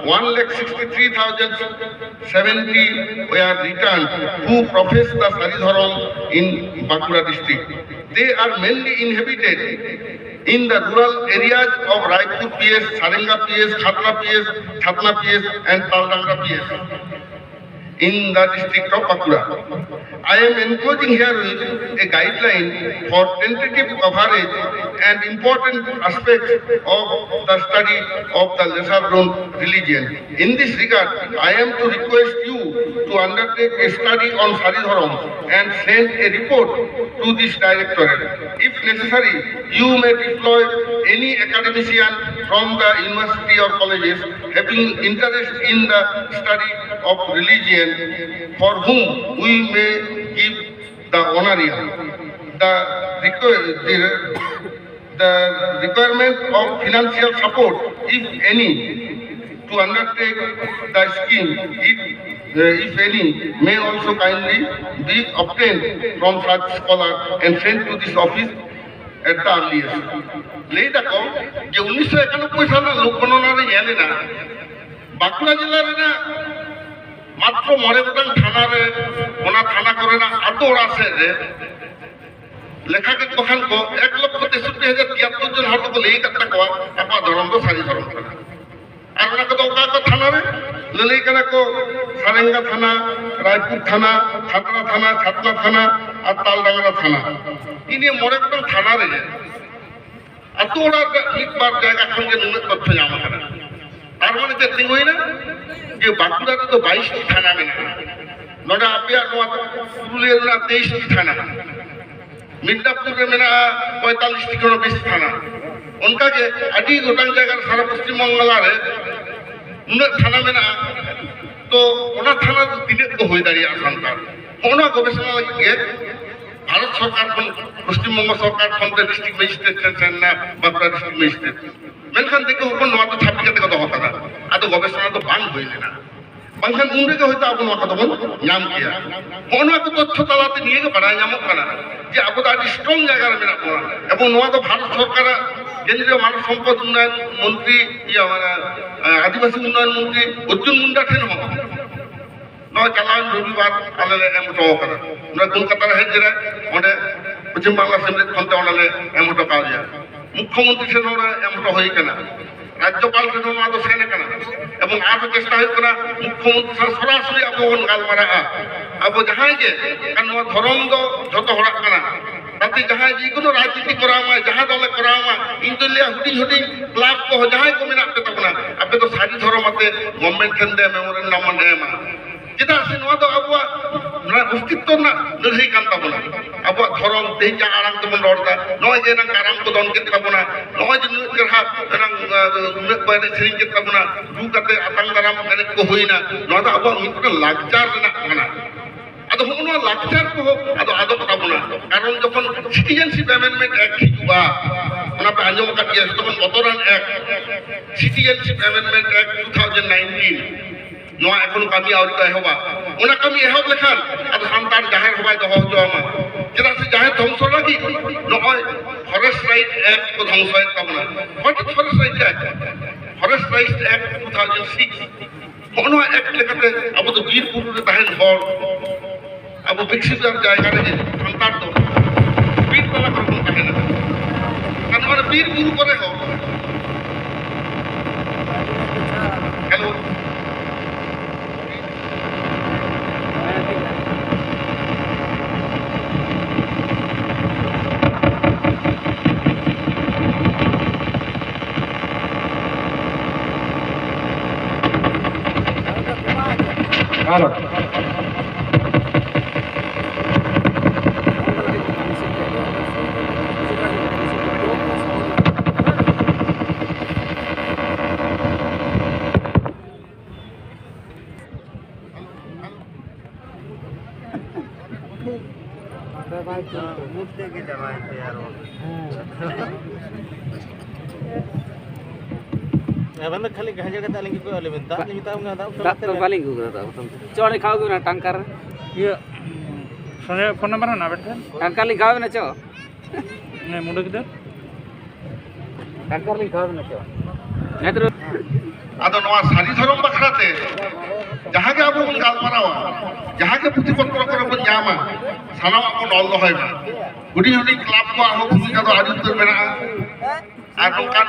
1,63,070 were returned who profess the Saridharam in Bankura district. They are mainly inhabited in the rural areas of Raipur PS, Sarenga PS, Khatra PS, Chatna PS and Taldangra PS in the district of Bankura. I am enclosing here a guideline for tentative coverage and important aspects of the study of the lesser known religion. In this regard, I am to request you to undertake a study on Saridharam and send a report to this directorate. If necessary, you may deploy any academician from the university or colleges having interest in the study of religion for whom we may give the honorarium. The requirement of financial support, if any, to undertake the scheme, if any, may also kindly be obtained from such scholar and sent to this office at the earliest. ले देखो जो 1991 साल में लोक गणना रे Yale ना बांकुड़ा जिला रे ना मात्र मरे गोटांग थाना रे ओना थाना करे ना आदो आसे रे लेखा के तखन को 1,63,073 जन हर को लेई कत्ता को आपा धरम दो सारी धरम करा আর ওনা কত ওকা কো থানা রে ললেই কানা কো সারেঙ্গা থানা রায়পুর থানা ছাতনা থানা ছাতনা থানা আর তালডাঙ্গা থানা ইনি মরে গোটাং থানা রে আতো ওরা একবার জায়গা সঙ্গে নুনে তথ্য জামা করে আর মানে যে তিন হই না যে বাঁকুড়াতে তো 22টি থানা মেনা নডা আপিয়া নোয়া পুরুলিয়া 23টি থানা मिदनापुर में मेरा 45 किलो 20 थाना उनका के अड़ी गोटांग जगह सारा पश्चिम बंगाल रे उन थाना में ना तो ओना थाना तिने को होई दाड़ी आसानतार ओना गवेषणा के भारत सरकार पश्चिम बंग सरकार डिस्ट्रिक्ट मजिस्ट्रेट ना बांकुड़ा डिस्ट्रिक्ट मजिस्ट्रेट मेनखान देखो हपन नवा तो छापी कते को दोहो कदा आदो गवेषणा तो बांग होई लेना बांखान उन रेगे होयतो आबो नवा कदो बन नाम किया होनवा को तथ्य तालाते निये के बाड़ाय नामक काना जे आबो दा आदि स्ट्रंग जायगा रे मेना कोना एबं नवा तो भारत सरकार केंद्रीय मानव सम्पद उन्नयन मंत्री या आदिवासी उन्नयन मंत्री अर्जुन मुंडा ठेन हो नवा चालान रविवार आले एम तो कदा ना कोलकाता रे हेज रे ओंडे पश्चिम बांग्ला सेमलेट खनते ओंडे एम तो काजिया मुख्यमंत्री ठेन ओंडे एम तो होई कना राज्यपाल ठेन नवा तो सेने कना एबं आरो चेष्टा होय कना मुख्यमंत्री सा सरासरि आबो बन गालमारा आबो जहां के कान नवा धरम दो जतो हड़ा कना ताते जहां जी कोनो राजनीति करामा जहां दले करामा इन तो लिया हुडी हुडी क्लाब को जहां को मेना पे तकना आपे तो सारी धरम मते गवर्नमेंट केन दे मेमोरेंडम देमा चेदा से नवा दो आबो ना अस्तित्व ना लड़ाई कान ताबना आबो धरम देजा आराम तबन रोडदा नय जे ना आराम को दन के ताबना नय जे नुक करहा ना बाने सेरिंग के ताबना दु कते आतंग दाराम कने को होइना नवा दो आबो मित्र लागचार ना काना आदो होनो लागचार को आदो आदो ताबना कारण जखन सिटीजनशिप अमेंडमेंट एक्ट हिजुबा ओना पे आंजम का दिया तखन बतरान एक्ट सिटीजनशिप अमेंडमेंट एक्ट 2019 नवा এখন কামি আউরি কা হবা ওনা কামি এহব লেখান আর সান্তার জাহের হবাই দহ জমা যেটা সে জাহের ধ্বংস লাগি নয় ফরেস্ট রাইট অ্যাক্ট কো ধ্বংস হয় তাবনা what is forest right act forest right act 2006 কোন অ্যাক্ট লেখাতে আবো তো বীরপুর রে তাহেন হর আবো বিকশিত জায়গা রে সান্তার তো বীর কলা করে তাহেন কারণ মানে বীরপুর করে হ হ্যালো Claro. खाली गांजा का तालिंग को वाले में दाल निमिता में दाल तो बालिंग को करता हूं चोने खाओगे ना टंकर ये सने फोन नंबर ना बैठे टंकर लिंग खाओगे ना चो नहीं मुंडे किधर टंकर लिंग खाओगे ना चो नहीं तो आदो नवा सारी धरम बखराते जहां के आबो बन गालमारावा जहां के प्रतिपत्र करे बन जामा सानाम को नल दहयबा गुडी हुडी क्लब को आहो भूमिका तो आदि उतर मेना আর নকান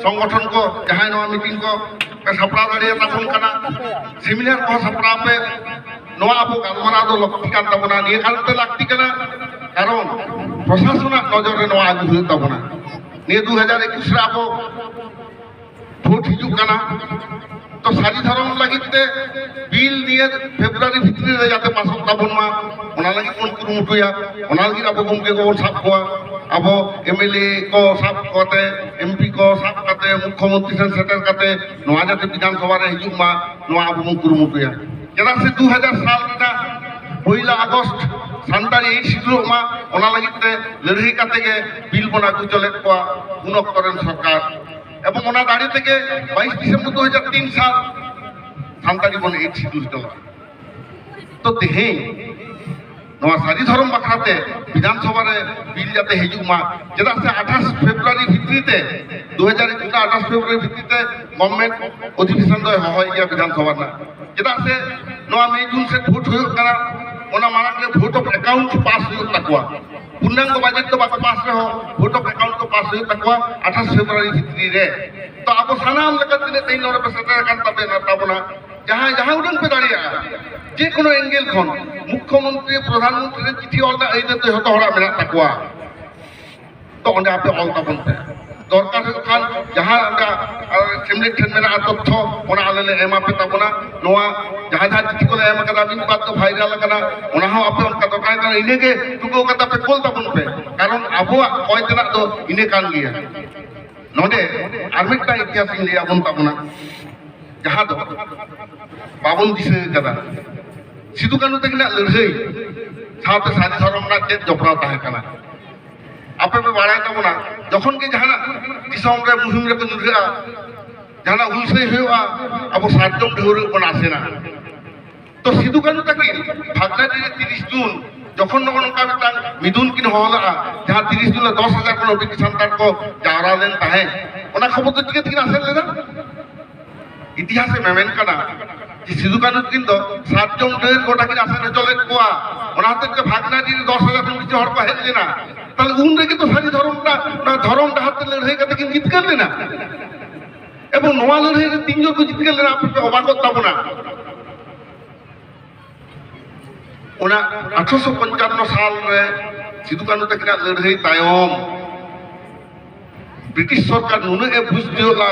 সংগঠন को जहां नवा मीटिंग को सपड़ा दाड़िया ताबन कना सेमिनार को सपड़ा पे नवा आबो गालमारा दो लक्ति कान ताबना निये कालते लागति कना कारण प्रशासनिक नजर रे नवा आगु हुई ताबना निये 2021 रे आबो भोट हिजु कना तो सारी धरम लागिते बिल निये फेब्रुआरी भितरी रे जाते पासक ताबन मा ओना लागि कोन कुरुमुटुया ओना लागि आबो गमके को साब कोआ आबो एमएलए को साब कोते एमपी को साब कते मुख्यमंत्री सेन सेटर कते नवा जाते विधानसभा रे हिजु मा नवा आबो बन कुरुमुटुया जेना से 2000 साल ता पहिला अगस्त सानतारी सिदुर मा ओना लागिते लड़ाई कते के बिल बना को चले को उनक करेन सरकार এবং ওনা দাঁড়ি থেকে 22 ডিসেম্বর 2003 সাল সান্তারি বনে এক সিদুর দলা তো দেহে নয়া সারি ধরম বাখরাতে বিধানসভা রে বিল যাতে হিজু মা যেটা সে 28 ফেব্রুয়ারি ভিত্তিতে 2021 28 ফেব্রুয়ারি ভিত্তিতে গভর্নমেন্ট অধিবেশন দয় হয় গিয়া বিধানসভা না যেটা সে নয়া মে জুন সে ভোট হই কানা ওনা মারাকে ভোট অফ অ্যাকাউন্ট পাস হই তাকওয়া पूर्णांग बजट तो पास रहो भोट ऑफ अकाउंट तो पास हुई तकवा 28 फरवरी भितरी रे तो अब सानाम लगत ने तीन नोर पे सेटर कान तबे ना ताबना जहां जहां उडन पे दाड़िया जे कोनो एंगल खन मुख्यमंत्री प्रधानमंत्री चिठी ऑलदा एदे तो हतो हरा मेना तकवा तो ओंडे आपे ऑल ताबन पे दरकार खान जहां अंदा सेमलेट ठन मेना तथ्य ओना आले एमा पे ताबना नोआ जहां जहां चिठी को एमा कदा बिन बात तो भाइरल कना ओना हो आपे उनका दरकार कना इने के तुको कता पे कोल ताबन पे कारण अबो कोय तना तो इने कान गया नोडे आरमिटा इतिहास इन लिया बन ताबना जहां दो बाबन दिसे कदा सिदु कानु तकिना लड़ाई साथे साथी धर्म ना चेत जपरा ताहे कना आपे पे बाड़ाय तबना जखन के जहाना दिसम रे मुहिम रे को नुरगा जहाना हुलसे हुआ अब सातजन ढेउरे बन आसे ना तो सिधु कानू ताकिन भागना दिने 30 जून যখন নকা মিটাং মিদুন কিন হলা যাহা 30 জুন 10,000 কোন অভিজ্ঞ সন্তান কো জাওরা লেন তাহে ওনা খবর তো টিকে টিকে আসেন লেনা ইতিহাসে মেমেন কানা যে সিধু কানু কিন্তু 7 জন ঢের গোটা কিন আসেন চলে কোয়া ওনা হাতে ভাগনা দিনে 10,000 কোন কিছু হড় পাহে লেনা তাহলে উন রে কিন্তু সারি ধরমটা হাতে লড়াই করতে কিন জিত করলে না এবং নোয়া লড়াই তিনজন কো জিত করলে না আপনি অবাক করতাম না उना 1855 साल रे सिधु कानू तकिना लड़ाई तायम ब्रिटिश सरकार नुने ए बुझ दियोला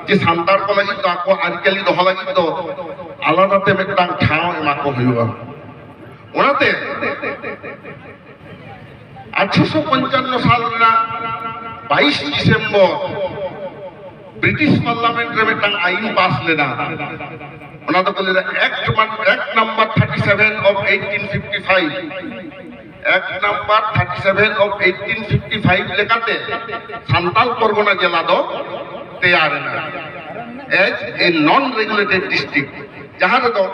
जे सांतार को लागि तो आको आरिकली दोह लागि तो आलादाते मिटांग ठाव एमा को हुआ ओनाते 1855 साल रे 22 डिसेम्बर ब्रिटिश पार्लियामेंट रे मिटांग आईन पास लेना ओना तो बोले act number 37 of 1855 act number 37 of 1855 लेकाते सांताल परगना जिला दो तैयार ना as a non regulated district जहां दो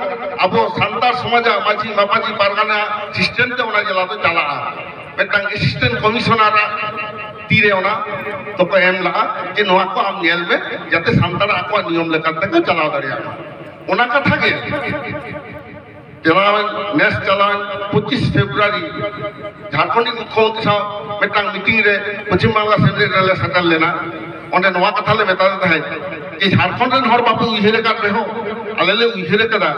अब सांताल समाज माजी मापाजी पारगाना सिस्टम ते ओना जिला दो चला मिटांग असिस्टेंट कमिश्नर तीरे ओना तो को एमला जे नोआ को आम नेल में जाते सांताल आको नियम लेकाते को चला दरिया ओना कथा के चलावन नेस चलावन 25 फेब्रुआरी झारखंडी मुख्यमंत्री साहब मिटांग मीटिंग रे पश्चिम बांग्ला सेंट्रल रे सेटल लेना ओंडे नोआ कथा ले मेता है कि झारखंड रे हर बापू उहिरे कर रहे हो आलेले उहिरे कदा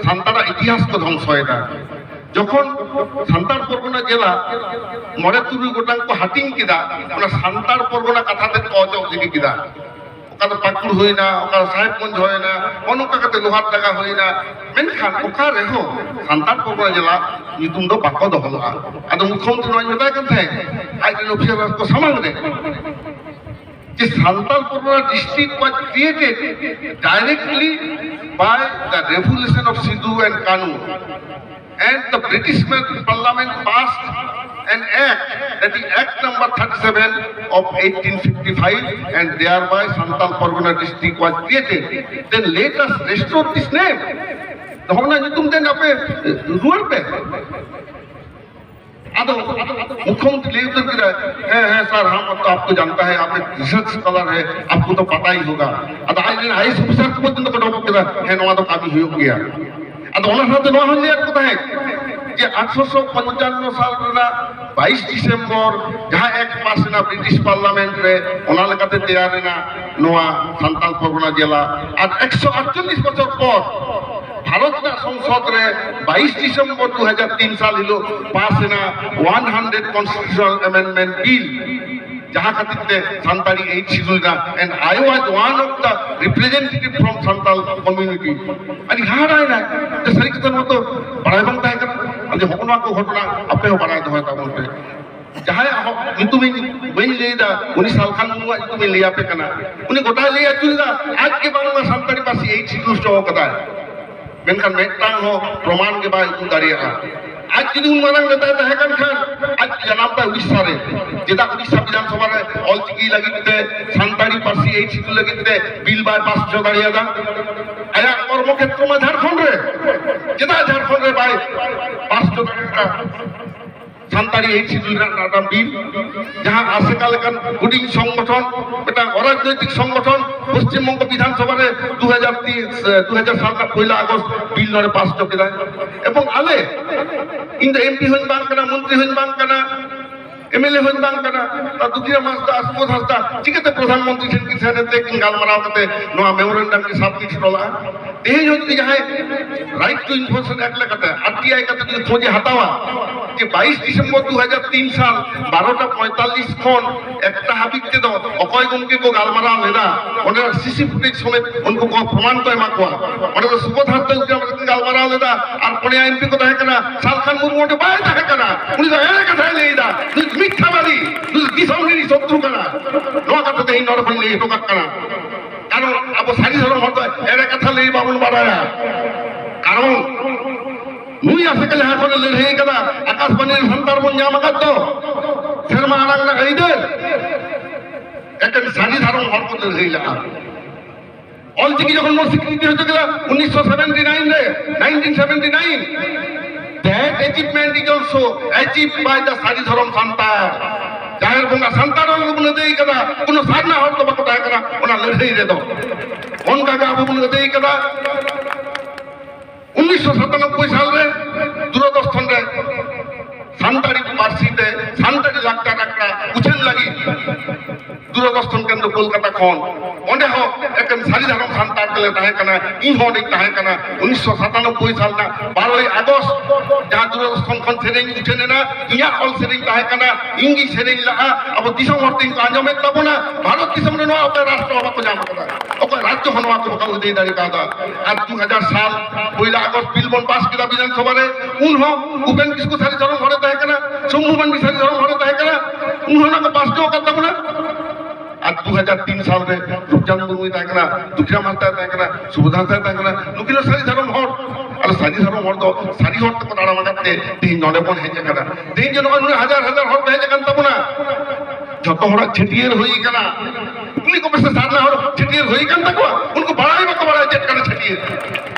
सांतारा इतिहास को ध्वंस होएदा যখন সান্তাল পরগনা জেলা মরে তুরুই গোটাং को হাটিং কিদা ওনা সান্তাল পরগনা কথাতে কজক দিকে কিদা ওকাতে পাকুড় হইনা ওকা সাহেবগঞ্জ হইনা অনুকা কাতে লোহার টাকা হইনা মেনখান ওকা রেহো সান্তাল পরগনা জেলা নিতুম দো বাকো দহলা আদো মুখ্যমন্ত্রী নয় মেটা কান থাকে আইডেন অফিসার को সামাং রে যে Santal Pargana district was created directly by the revolution of Sidhu and Kanu and the British Parliament passed an act, that is Act number 37 of 1855, and thereby Santal Pargana district was created. Then let us restore this name. तो हमने जो तुम देना पे Ruhr पे आदो मुख्यमंत्री ले उतर गिरा है सर हम तो आपको जानता है आप एक रिसर्च स्कॉलर है आपको तो पता ही होगा अद आई ऑफिसर को दिन तो डॉक्टर गिरा है नवा तो काफी हो गया अद ओना साथे नवा हो लिया को है যে 1855 সাল রে 22 ডিসেম্বর যাহা এক পাস না ব্রিটিশ পার্লামেন্ট রে ওনা লেকাতে তৈয়ার না নোয়া সান্তাল পরগনা জেলা আর 148 বছর পর ভারত না সংসদ রে 22 ডিসেম্বর 2003 সাল হলো পাস না 100 কনস্টিটিউশনাল অ্যামেন্ডমেন্ট বিল जहाँ खातिर Santali 8 schedule and I was one of the representative from Santal community and यहाँ आए ना तो सही कितना वो तो बड़ा बनता है क्या अभी होना को घटना अपने हो बड़ा तो है तब उनपे जहाँ itu वही ले दा 19 साल खान मुआ itu ले आपे करना उन्हें घटा ले चुका आज के बाद में सांताली पास 8 शिड्यूल जो होता है मेनखान मेट्टांग हो प्रमाण के बाद itu dari आज যদি উন্মানাং নেতা দেখান খান আজ জানামটা উড়িষ্যা রে যেটা উড়িষ্যা বিধানসভা রে অলচিকি লাগিতে সান্তাড়ি পার্সি এই সিটু লাগিতে বিল বাই পাস দাঁড়িয়ে দা আয়া কর্মক্ষেত্র মে ঝাড়খণ্ড রে যেটা ঝাড়খণ্ড রে বাই পাস দাঁড়িয়ে সান্তাড়ি এই সিটু নাম বিল যাহা আশেকালেকান হুডিং সংগঠন এটা অরাজনৈতিক সংগঠন পশ্চিমবঙ্গ বিধানসভা রে 2000 সাল 1 আগস্ট বিল নরে পাস করে এবং আলে इन एमपी होइन बांग कना मंत्री होइन बांग कना एमएलए होइन बांग कना ता दुखिया मास्ता आसपो हस्ता चिकते प्रधानमंत्री सेन की सेने ते गाल माराव कते नोआ मेमोरेंडम की साथ की टोला ए जो जहां राइट टू इन्फॉर्मेशन एक्ट लगाते आरटीआई का तो खोजे हटावा कि 22 दिसंबर 2003 साल 12:45 खन একটা হাবিতে দাও অকয় গমকে কো গাল মারা লেদা ওনা সিসি ফুটেজ সমেত উनको को प्रमाण तो एमा को ওনা তো সুবোধ হাতে উকে গাল মারা লেদা আর কোনে এমপি को है कना सालखान मुर्मू बाय है कना उनी तो एक कथा लेदा মিথ্যাবাদী দিশমনি শত্রু কনা নোয়া কথা দেই নরফল লে তো কনা কারণ আবো সারি ধরন হতো এর কথা লেই বাবুল বাড়ায়া কারণ নুই আছে কলে হা করে লে হে কনা আকাশবাণীর সন্তান বন জামাকাত তো ᱥᱮᱨᱢᱟ ᱟᱲᱟᱝ ᱨᱮᱱᱟᱜ ᱟᱹᱭᱫᱟᱹᱨ ᱮᱠᱮᱱ ᱥᱟᱹᱨᱤ ᱫᱷᱚᱨᱚᱢ ᱦᱚᱲ ᱠᱚ ᱞᱟᱹᱲᱦᱟᱹᱭ ᱞᱮᱜᱼᱟ ᱚᱞᱪᱤᱠᱤ যখন স্বীকৃতি হয়েছে গেল 1979 রে 1979 that achievement is also achieved by the sari dhorom santar jaher bonga santar hol bun dei kada kono sarna hol to bako tahe kana ona ladhai re do onka ga abu bun dei kada 1997 সাল রে দূরদর্শন রে সান্তাড়ি পার্সিতে সান্তাড়ি লাখটা টাকা উঠেন লাগি দূরদর্শন কেন্দ্র কলকাতা খন অনে হোক একেন সারি ধরম সান্তার গেলে তাহে কানা ইন হডিক তাহে কানা 1997 সাল না 12 আগস্ট যা দূরদর্শন খন সেরেং উঠেনে না ইয়া অল সেরেং তাহে কানা ইংগি সেরেং লা আব দিশম হর্তিং আঞ্জমে তাবনা ভারত দিশম রে নো অপে রাষ্ট্র অবাক জাম কথা অপে রাজ্য খন অবাক বকা দেই দাঁড়ি কাদা আর 2000 সাল 1 আগস্ট বিলবন পাস কিলা বিধানসভা রে উন হোক উপেন কিসকু সারি ধরম হরে তাহে কানা সম্ভুমান বিসারি ধরম হরে তাহে কানা উনহনা কে পাস তো করতা না আর 2003 সাল রে রূপচাঁদ মুর্মু তাহে কানা দুখিয়া মাস্টার তাহে কানা সুবধান সাহেব তাহে কানা নুকিল সারি ধরম হর আর সারি ধরম হর তো সারি হর তো দাঁড়া মাগাতে তিন নডে বন হেজে কানা তিন জন হাজার হাজার হর হেজে কান তাবনা যত হড়া ছেটিয়ের হই কানা उन्हीं को बस सारना और छटियर होई कान तकवा उनको बड़ाई में को बड़ा चेट करना छटियर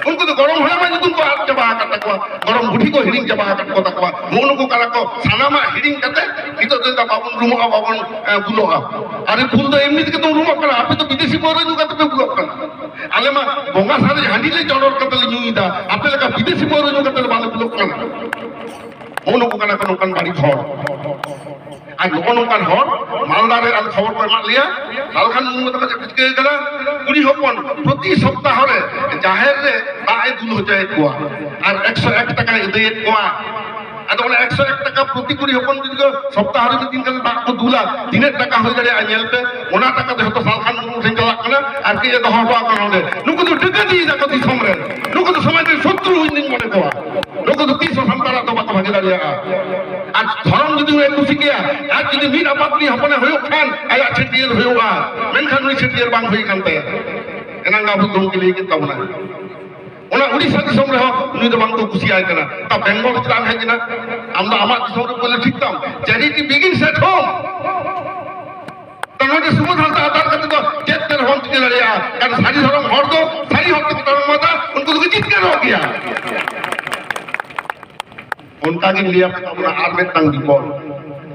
उनको तो गरम होना में तुमको आग जबा कर तकवा गरम गुठी को हिडिंग जबा कर को तकवा मोन को करा को सानामा हिडिंग करते इतो तो बाबन रूम का बाबन बुलो अरे फूल तो एमनी के तो रूम का आप तो विदेशी मोर नु का तो बुलो का आले मा बोंगा सारे हांडी ले चोर करते न्यूइदा आपे लगा विदेशी मोर नु करते बाले बुलो का मोन को कना को नोकन बाड़ी घर আর নৌকান হর মালদারের আমি খবর পাই মালিয়া লালখান মুর্মুর কাছে পিছকে গেল 20 হপন প্রতি সপ্তাহে জাহের রে বাই দুল হচ্ছে কোয়া আর 101 টাকা দেই কোয়া আর তখন 101 টাকা প্রতি 20 হপন যদি সপ্তাহে দিন কাল বাকো দুলা দিনের টাকা হয়ে যায় আইনেলতে ওনা টাকা দে হতো লালখান মুর্মু সেন চালাক না আর কি দহ হওয়া কারণে নুকু তো টাকা দিয়ে যাকো দি সমরে নুকু তো সমাজের শত্রু হইনিন মনে কোয়া নুকু তো 300 সন্তারা তো বাকো ভাগে দাঁড়িয়ে আর ধরম যদি একটু শিখিয়া আর যদি মীরা পাত্রী হপনে হইও খান আয়া ছেটিয়ের হইওয়া মেনখান উনি ছেটিয়ের বাং হই খানতে এনাঙ্গা বুদ্ধম কে লিয়ে কিতাব না ওনা উড়িষ্যা দিশম রে উনি তো বাং তো খুশি আয় কেনা তা বেঙ্গল চান হয় কিনা আমরা আমার দিশম রে বলে ঠিকতাম চ্যারিটি বিগিনস এট হোম তাহলে সুমধান আধার কাছে তো চেতন হোম থেকে লড়িয়া কারণ সারি ধরম হর তো সারি হর তো তার মাতা উनको तो जीत के रह गया उनका के लिए अपना आर्मेट तंग दीपल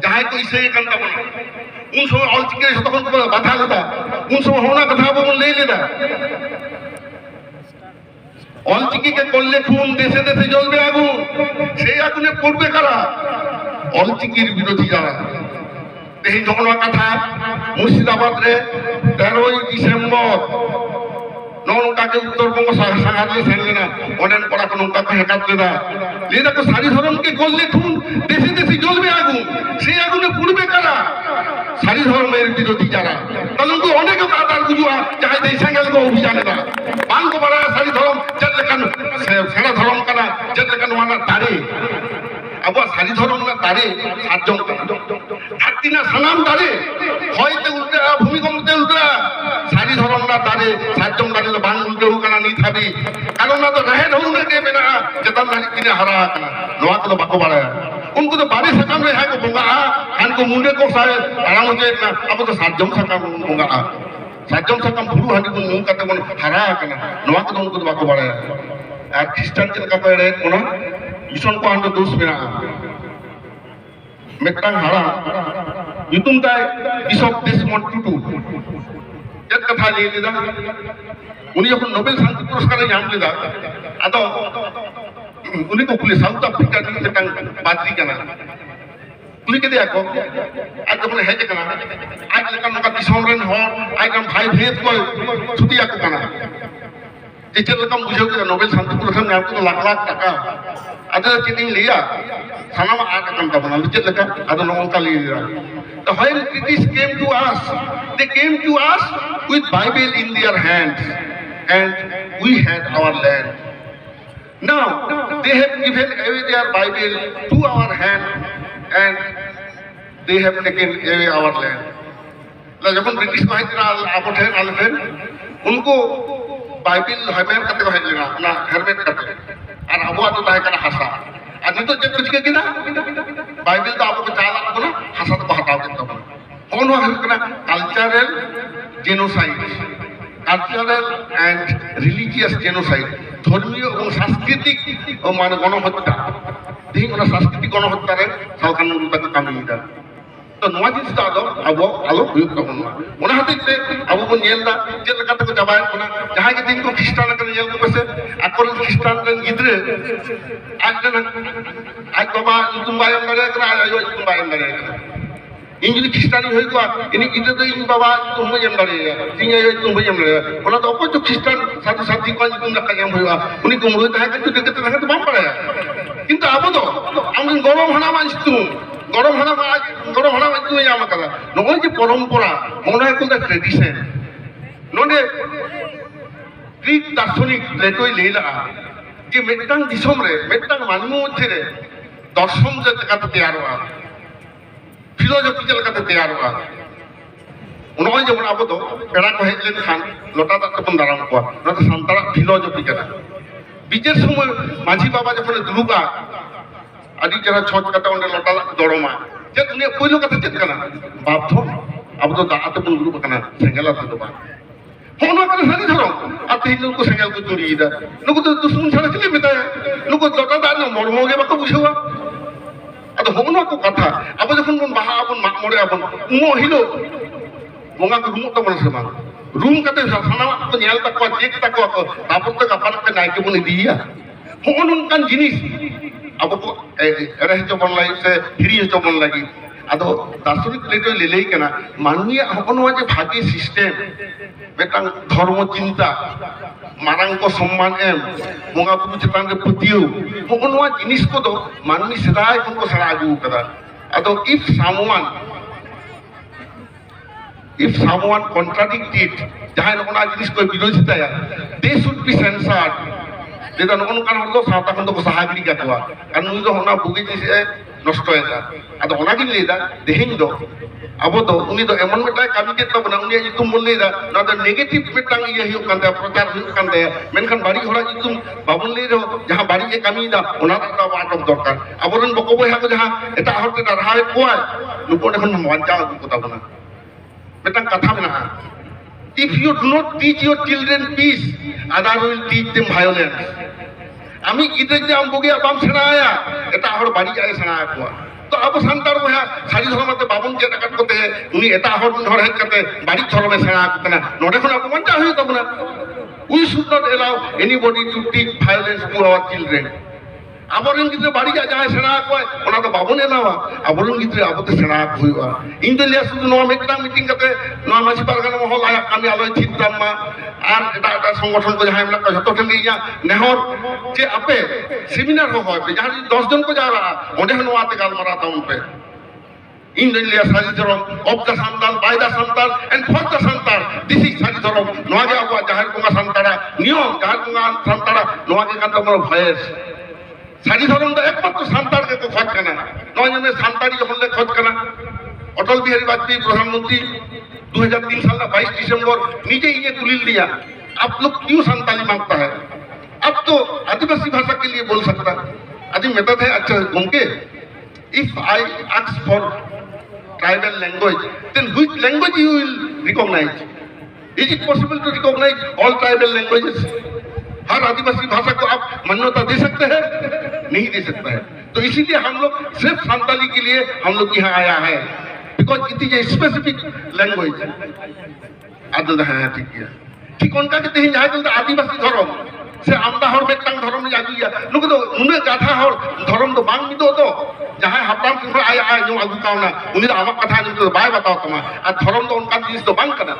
जहां कोई से कंटा बना उन समय অলচিকি তখন বাধা কথা उन समय होना কথা বল ले लेदा অলচিকি কে করলে খুন দেশে দেশে জ্বলবে আগুন সেই আগুনে পড়বে কারা অলচিকির বিরোধী যারা এই ঘটনা কথা মুর্শিদাবাদ রে 13 ডিসেম্বর নৌকা के উত্তরবঙ্গ সাহায্যে সেনলে না অনেন পড়া কোন নৌকা কে হেকাত দেদা লেদা তো সারি ধরম কে করলে খুন দেশে দেশে জ্বলবে আগুন সেই আগুনে পুড়বে কারা সারি ধর্মের বিরোধী যারা তাহলে তো অনেক আদার বুঝুয়া চাই দেই সাঙ্গেল কো অভিযানে না বাং কো বড়া সারি ধরম যেতে কান সেরা ধরম কানা যেতে কান মানা তারে আবার সারি ধরম না তারে সাতজন থাকতি না সানাম তারে হয়তে উল্টা ভূমিকম্পতে উল্টা সারি ধরম না তারে সাতজন তারে বাং উল্টে কানা নি থাবি কারণ না তো রহে ঢুলনে দেবে না যেতাম না কিনে হারা কানা নোয়া তো বাকো বাড়া उनको तो बारी सकम रे है को बोंगा हान को मुंडे को सारे आराम हो जाए ना अब तो सातजम सकम बोंगा सातजम सकम फुरु हांडी को नुन काते मन हारा कना नवा को उनको तो बाको बाड़ा আর খ্রিস্টান কে का पड़े कोना मिशन को आंदो दोष मेरा मेटang हारा युतुम ताय बिशप डेसमंड टुटू एक कथा ले लेदा उनी যখন নোবেল শান্তি পুরস্কার নাম लेदा আদো उन्हीं को पुलिस साउथ अफ्रीका की तंग बातरी करना उन्हीं के दिया को आज तो बोले है करना आज लेकर नौका दिसमरन हो आज हम भाई भेद को छुटिया को करना जिसे लोग हम बुझे कि नोबेल शांति पुरस्कार ने आपको तो लाख टका अदर चीटिंग लिया खाना में आकर कम का बना जिसे लेकर अदर लोगों का लिया तो when British came to us they came to us with Bible in their hands and we had our land. Now they have given away their Bible to our hand and they have taken away our land. ला जब British को है आपको ठहर आलफेन उनको Bible हेरमेट करते को हेरलेना ना हेरमेट करते और अब तो ताहे करना हंसा आज तो जब कुछ के किना बाइबल तो आपको चाला को ना हंसा तो हटाओ ᱱᱚᱣᱟ ᱦᱩᱭᱩᱜ ᱠᱟᱱᱟ cultural genocide cultural and religious genocide ধর্মীয় এবং সাংস্কৃতিক মানে গণহত্যা তেহিᱧ ᱚᱱᱟ সাংস্কৃতিক গণহত্যা রে সরকার ᱱᱩᱠᱩ ᱠᱟᱹᱢᱤᱭᱮᱫᱟ ᱛᱚ ᱱᱚᱣᱟ ᱡᱤᱱᱤᱥ ᱫᱚ ᱟᱫᱚ ᱟᱵᱚ ᱟᱞᱚ ᱦᱩᱭᱩᱜ ᱛᱟᱵᱚᱱ ᱢᱟ ᱚᱱᱟ ᱦᱚᱛᱮᱡ ᱛᱮ ᱟᱵᱚ ᱵᱚᱱ ᱧᱮᱞ ᱫᱟ ᱪᱮᱫ ᱞᱮᱠᱟ ᱛᱮᱠᱚ ᱪᱟᱵᱟᱭᱮᱫ ᱵᱚᱱᱟ ᱡᱟᱦᱟᱸᱭ ᱜᱮ ᱛᱮᱦᱮᱧ ᱠᱚ ᱠᱷᱨᱤᱥᱴᱟᱱ ᱟᱠᱟᱱᱟ ᱧᱮᱞ ᱠᱚ ᱯᱮᱥᱮ ᱟᱠᱚᱨᱮᱱ ᱠᱷᱨᱤᱥᱴᱟᱱ ᱨᱮᱱ ᱜᱤᱫᱽᱨᱟᱹ ᱟᱡ ᱵᱟᱵᱟ ᱧᱩᱛᱩᱢ ᱵᱟᱭ ᱮᱢ ᱫᱟᱲᱮᱭᱟᱜ ᱠᱟᱱᱟ ᱟᱡ ᱟᱭᱳ ᱧᱩᱛᱩᱢ ᱵᱟᱭ ᱮᱢ ᱫᱟᱲᱮᱭᱟᱜ ᱠᱟᱱᱟ ᱤᱧ ᱡᱩᱫᱤ ᱠᱷᱨᱤᱥᱴᱟᱱᱤᱧ ᱦᱩᱭ ᱠᱚᱜᱼᱟ ᱤᱧᱤᱡ ᱜᱤᱫᱽᱨᱟᱹ ᱫᱚ ᱤᱧ ᱵᱟᱵᱟ ᱧᱩᱛᱩᱢ ᱵᱟᱹᱧ ᱮᱢ ᱫᱟᱲᱮᱭᱟᱭᱟ ᱤᱧ ᱟᱭᱳ ᱧᱩᱛᱩᱢ ᱵᱟᱹᱧ ᱮᱢ ᱫᱟᱲᱮᱭᱟᱜᱼᱟ ᱚᱱᱟ ᱫᱚ ᱚᱠᱚᱭ ᱪᱚ ᱠᱷᱨᱤᱥᱴᱟᱱ ᱥᱟᱹᱫᱷᱩ ᱥᱟᱛᱷᱤ ᱠᱚᱣᱟᱜ ᱧᱩᱛᱩᱢ ᱞᱮᱠᱟ ᱮᱢ ᱦᱩᱭᱩᱜᱼᱟ ᱩᱱᱤ ᱠᱩᱢᱲᱩᱭ ᱛᱟᱦᱮᱸ ᱠᱟᱱ ᱪᱩᱴᱤ ᱠᱟᱛᱮ ᱛᱟᱦᱮᱸ ᱫᱚ ᱵᱟᱢ ᱵᱟᱲᱟᱭᱟ ᱠᱤᱱᱛᱩ ᱟᱵᱚ ᱫᱚ ᱟᱢᱨᱮᱱ ᱜᱚᱲᱚᱢ ᱦᱟᱲᱟᱢᱟᱜ ᱧᱩᱛᱩᱢ গরম হানা তুমি ᱧᱟᱢ ᱟᱠᱟᱫᱟ ᱱᱚᱜᱼᱚᱭ ᱡᱮ ᱯᱚᱨᱚᱢᱯᱚᱨᱟ ᱢᱚᱱᱮ ᱠᱚᱫᱟ ᱴᱨᱮᱰᱤᱥᱚᱱ ᱱᱚᱰᱮ ᱜᱨᱤᱠ ᱫᱟর্শনিক প্লেটোয় ᱞᱟᱹᱭ ᱞᱟᱜᱼᱟ ᱡᱮ ᱢᱤᱫᱴᱟᱝ ᱫᱤᱥᱚᱢ ᱨᱮ ᱢᱤᱫᱴᱟᱝ ᱢᱟᱹᱱᱢᱤ ᱢᱚᱫᱽᱫᱷᱮ ᱨᱮ দর্শন ᱪᱮᱫ ᱞᱮᱠᱟᱛᱮ ᱛᱮᱭᱟᱨᱚᱜᱼᱟ ফিলোজফি ᱪᱮᱫ ᱞᱮᱠᱟᱛᱮ ᱛᱮᱭᱟᱨᱚᱜᱼᱟ ᱱᱚᱜᱼᱚᱭ ᱡᱮᱢᱚᱱ ᱟᱵᱚ ᱫᱚ ᱯᱮᱲᱟ ᱠᱚ ᱦᱮᱡ ᱞᱮᱱᱠᱷᱟᱱ ᱞᱚᱴᱟ ᱫᱟᱜ ᱛᱮᱵᱚᱱ ᱫᱟᱨᱟᱢ ᱠᱚᱣᱟ ᱱᱚᱣᱟ ᱫᱚ ᱥᱟᱱᱛᱟᱲᱟᱜ ᱯᱷᱤᱞᱳᱡᱚᱯᱷᱤ ᱠᱟᱱᱟ ᱵᱤᱪᱟᱹᱨ ᱥᱚᱢᱚᱭ ᱢᱟᱹᱡᱷᱤ ᱵᱟᱵᱟ ᱡᱚᱠᱷᱚᱱᱮ ᱫᱩᱲᱩᱵᱟ ᱟᱹᱰᱤ ᱪᱮᱦᱨᱟ ᱪᱷᱚᱸᱪ ᱠᱟᱛᱮ ᱚᱸᱰᱮ ᱞᱚᱴᱟ ᱫᱟᱜ ᱫᱚᱲᱚᱢᱟ ᱪᱮᱫ ᱩᱱᱤᱭᱟᱜ ᱯᱳᱭᱞᱳ ᱠᱟᱛᱷᱟ ᱪᱮᱫ ᱠᱟᱱᱟ ᱵᱟᱯᱫᱷᱚᱱ ᱟᱵᱚ ᱫᱚ ᱫᱟᱜ ᱟᱛᱮ ᱵᱚᱱ ᱫᱩᱲᱩᱵ ᱟᱠᱟᱱᱟ ᱥᱮᱸᱜᱮᱞ ᱟᱛᱮ ᱫᱚ ᱵᱟᱝ ᱦᱚᱸᱜᱼᱚ ᱱᱚᱣᱟ ᱠᱟᱱᱟ ᱥᱟᱹᱨᱤ ᱫᱷᱚᱨᱚᱢ ᱟᱨ ᱛᱮᱦᱮᱧ ᱱᱩᱠᱩ ᱥᱮᱸᱜᱮᱞ ᱠᱚ ᱪᱩᱲᱤᱭᱮᱫᱟ ᱱᱩᱠᱩ ᱫᱚ ᱫᱩᱥᱢᱚᱱ ᱪᱷᱟᱲᱟ ᱪᱮᱫ ᱢᱮᱛᱟᱭᱟ ᱱᱩᱠᱩ ᱞᱚᱴᱟ ᱫᱟᱜ ᱨᱮᱱᱟᱜ ᱢᱚᱨᱢᱚ ᱜᱮ ᱵᱟᱠᱚ ᱵᱩᱡᱷᱟᱹᱣᱟ ᱟᱫᱚ ᱦᱚᱸᱜᱼᱚ ᱱᱚᱣᱟ ᱠᱚ ᱠᱟᱛᱷᱟ ᱟᱵᱚ ᱡᱚᱠᱷᱚᱱ ᱵᱚᱱ ᱵᱟᱦᱟᱜ ᱟᱵᱚᱱ ᱢᱟᱜ ᱢᱚᱬᱮ ᱟᱵᱚᱱ ᱩᱱᱟᱹᱜ ᱦᱤᱞᱳᱜ ᱵᱚᱸᱜᱟ ᱠᱚ ᱨᱩᱢᱩᱜ ᱛᱟᱵᱚᱱᱟ ᱥᱮ ᱵᱟᱝ ᱨᱩᱢ ᱠᱟᱛᱮ ᱥᱟᱱᱟᱢᱟᱜ ᱠᱚ ᱧᱮᱞ ᱛᱟᱠᱚᱣᱟ ᱪᱮᱠ ᱛᱟᱠᱚᱣᱟ ᱠᱚ ᱛᱟᱨᱯᱚর ᱛᱚ ᱜᱟᱯᱟ ᱱᱟᱜ ᱱᱟᱭᱠᱮ ᱵᱚᱱ ᱤᱫᱤᱭᱮᱭᱟ ᱦᱚᱸᱜᱼᱚ ᱱᱚᱝᱠᱟᱱ ᱡᱤᱱᱤᱥ ᱟᱵᱚ ᱠᱚ ᱮᱲᱮ ᱦᱚᱪᱚ ᱵᱚᱱ ᱞᱟᱹᱜᱤᱫ ᱥᱮ ᱦᱤᱲᱤᱧ ᱦᱚᱪᱚ ᱵᱚᱱ ᱞᱟᱹᱜᱤᱫ ᱟᱫᱚ দার্শনিক প্লেটোয় ᱞᱟᱹᱭ ᱠᱟᱱᱟ ᱢᱟᱹᱱᱢᱤᱭᱟᱜ ᱦᱚᱸᱜᱼᱚ ᱱᱚᱣᱟ ᱡᱮ ᱵᱷᱟᱜᱮ ᱥᱤᱥᱴᱮᱢ ᱢᱤᱫᱴᱟᱝ ᱫᱷᱚᱨᱢᱚ ᱪᱤᱱᱛᱟ ᱢᱟᱨᱟᱝ ᱠᱚ ᱥᱚᱢᱢᱟᱱ ᱮᱢ ᱵᱚᱸᱜᱟ ᱵᱩᱨᱩ ᱪᱮᱛᱟᱱ ᱨᱮ ᱯᱟᱹᱛᱭᱟᱹᱣ ᱦᱚᱸᱜᱼᱚ ᱱᱚᱣᱟ ᱡᱤᱱᱤᱥ ᱠᱚᱫᱚ ᱢᱟᱹᱱᱢᱤ ᱥᱮᱫᱟᱭ ᱠᱷᱚᱱ ᱠᱚ ᱥᱮᱬᱟ ᱟᱹᱜᱩ ᱟᱠᱟᱫᱟ ᱟᱫᱚ if someone contradict it jahay nona jinis ko birodhitaya they should be censored যেটা নকনকান হলো সাঁওতা খন্দ ko sahagiri katwa আর নুই তো হনা বুগি দিছে নষ্ট হয়ে যায় আদো ওনাকে লেদা দেহিং দো ᱟᱵᱚ ᱫᱚ ᱩᱱᱤ ᱫᱚ ᱮᱢᱚᱱ ᱢᱤᱫᱴᱟᱝ ᱠᱟᱹᱢᱤ ᱠᱮᱫ ᱛᱟᱵᱚᱱᱟ ᱩᱱᱤᱭᱟᱜ ᱧᱩᱛᱩᱢ ᱵᱚᱱ ᱞᱟᱹᱭᱫᱟ ᱱᱚᱣᱟ ᱫᱚ ᱱᱮᱜᱮᱴᱤᱵᱷ ᱢᱤᱫᱴᱟᱝ ᱤᱭᱟᱹ ᱦᱩᱭᱩᱜ ᱠᱟᱱ ᱛᱟᱭᱟ ᱯᱨᱚᱪᱟᱨ ᱦᱩᱭᱩᱜ ᱠᱟᱱ ᱛᱟᱭᱟ ᱢᱮᱱᱠᱷᱟᱱ ᱵᱟᱹᱲᱤᱡ ᱦᱚᱲᱟᱜ ᱧᱩᱛᱩᱢ ᱵᱟᱵᱚᱱ ᱞᱟᱹᱭ ᱨᱮᱦᱚᱸ ᱡᱟᱦᱟᱸ ᱵᱟᱹᱲᱤᱡ ᱮ ᱠᱟᱹᱢᱤᱭᱮᱫᱟ ᱚᱱᱟ ᱫᱚ ᱟᱵᱚ ᱟᱴᱚᱠ ᱫᱚᱨᱠᱟর ᱟᱵᱚᱨᱮᱱ ᱵᱚᱠᱚ ᱵᱚᱭᱦᱟ ᱠᱚ ᱡᱟᱦᱟᱸ ᱮᱴᱟᱜ ᱦᱚᱲ ᱛᱮ ᱰᱟᱨᱦᱟᱣᱮᱫ ᱠᱚᱣᱟᱭ ᱱᱩᱠᱩ ᱚᱸᱰᱮ ᱠᱷᱚᱱ ᱵᱟᱧᱪᱟᱣ ᱟᱹᱜᱩ ᱠᱚ ᱛᱟᱵᱚᱱᱟ ᱢᱤᱫᱴᱟᱝ ᱠᱟᱛᱷᱟ ᱢᱮᱱᱟᱜᱼᱟ if you do not teach your children peace others will teach them violence আমি গিদ্রে যে আম বগিয়া বাম সেনায়া এটা হড় বাড়ি যায় সেনায়া কোয়া তো আবো সান্তার বহা সারি ধর্মতে বাবন যে টাকা করতে উনি এটা হড় ধর হেক করতে বাড়ি ধর্মে সেনা করতে না নড়ে কোন অপমানটা হই তব না we should not allow anybody to teach violence to our children আবরণ গিদ্রে বাড়ি যায় সেনা কোয়া ওনা তো বাবন এলাওয়া আবরণ গিদ্রে আবতে সেনা হইবা ইন তো লিয়া শুধু নয়া মিটিং করতে নয়া মাঝি পারগানা মহল আয়া আমি আলোয় থিতাম মা আর এটা সংগঠন को जहां हमरा जतो ठन लिया नेहर जे आपे सेमिनार हो होय जहां 10 जन को जा रहा ओंडे हनवाते गाल मराता उन पे इन लिया साजी धर्म ऑफ द संतान बाय द संतान एंड फॉर द संतान दिस इज साजी धर्म नोआ गे आबो जहां कोंगा संतारा नियम जहां कोंगा संतारा नोआ गे कांत मोर भयस साजी धर्म द एकमात्र संतान के को खोज करना नोआ ने संतारी जखन ले खोज करना अटल बिहारी वाजपेयी प्रधानमंत्री 2003 साल का 22 दिसंबर नीचे ये दलील दिया आप लोग क्यों संताली मांगता है अब तो आदिवासी भाषा के लिए बोल सकता आदि मेथड है अच्छा घूमके if I ask for tribal language then which language you will recognise is it possible to recognise all tribal languages हर आदिवासी भाषा को आप मान्यता दे सकते हैं नहीं दे सकता है तो इसीलिए हम लोग सिर्फ संताली के लिए हम लोग यहाँ आया है because it is a specific language adul da ha thik ya ঠিক অনকা কে তেহিন যাই তো আদিবাসী ধর্ম সে আমদা হর মেটাং ধর্ম নি আগুয়া নুকু তো উনে গাথা হর ধর্ম তো বাং মিদো তো যাহাই হাপরাম কি আয় আয় নো আগু কাওনা উনি আমা কথা নি তো বাই বাতাও তোমা আর ধর্ম তো অনকা জিনিস তো বাং কানা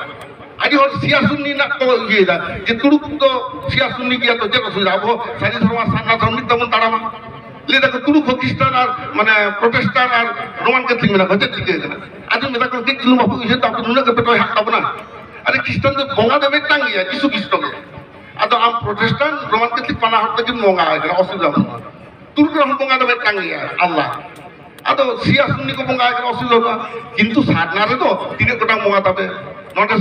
আদি হর সিয়া সুন্নি না তো ইয়েদা যে তুড়ুক তো সিয়া সুন্নি গিয়া তো যে সুবিধা আবো সারি ধর্ম সান্না ধর্ম তেমন তাড়ামা লে দেখো তুড়ুক খ্রিস্টান আর মানে প্রোটেস্টান্ট আর রোমান ক্যাথলিক মেলা হচ্ছে ঠিক আছে আজ মেলা কোন কে কিলো বাবু ইসে তাপ নুনা কে পেটো হাত না আরে খ্রিস্টান তো বঙ্গা দেবে টাঙ্গিয়া যিশু খ্রিস্ট কে আদো আম প্রোটেস্টান্ট রোমান ক্যাথলিক পানা হতে কি মঙ্গা হয় অসুবিধা না তুড়ুক রহম বঙ্গা দেবে টাঙ্গিয়া আল্লাহ আদো সিয়া সুন্নি কো বঙ্গা হয় অসুবিধা না কিন্তু সাধনারে তো তিনে গোটা বঙ্গা তবে নটে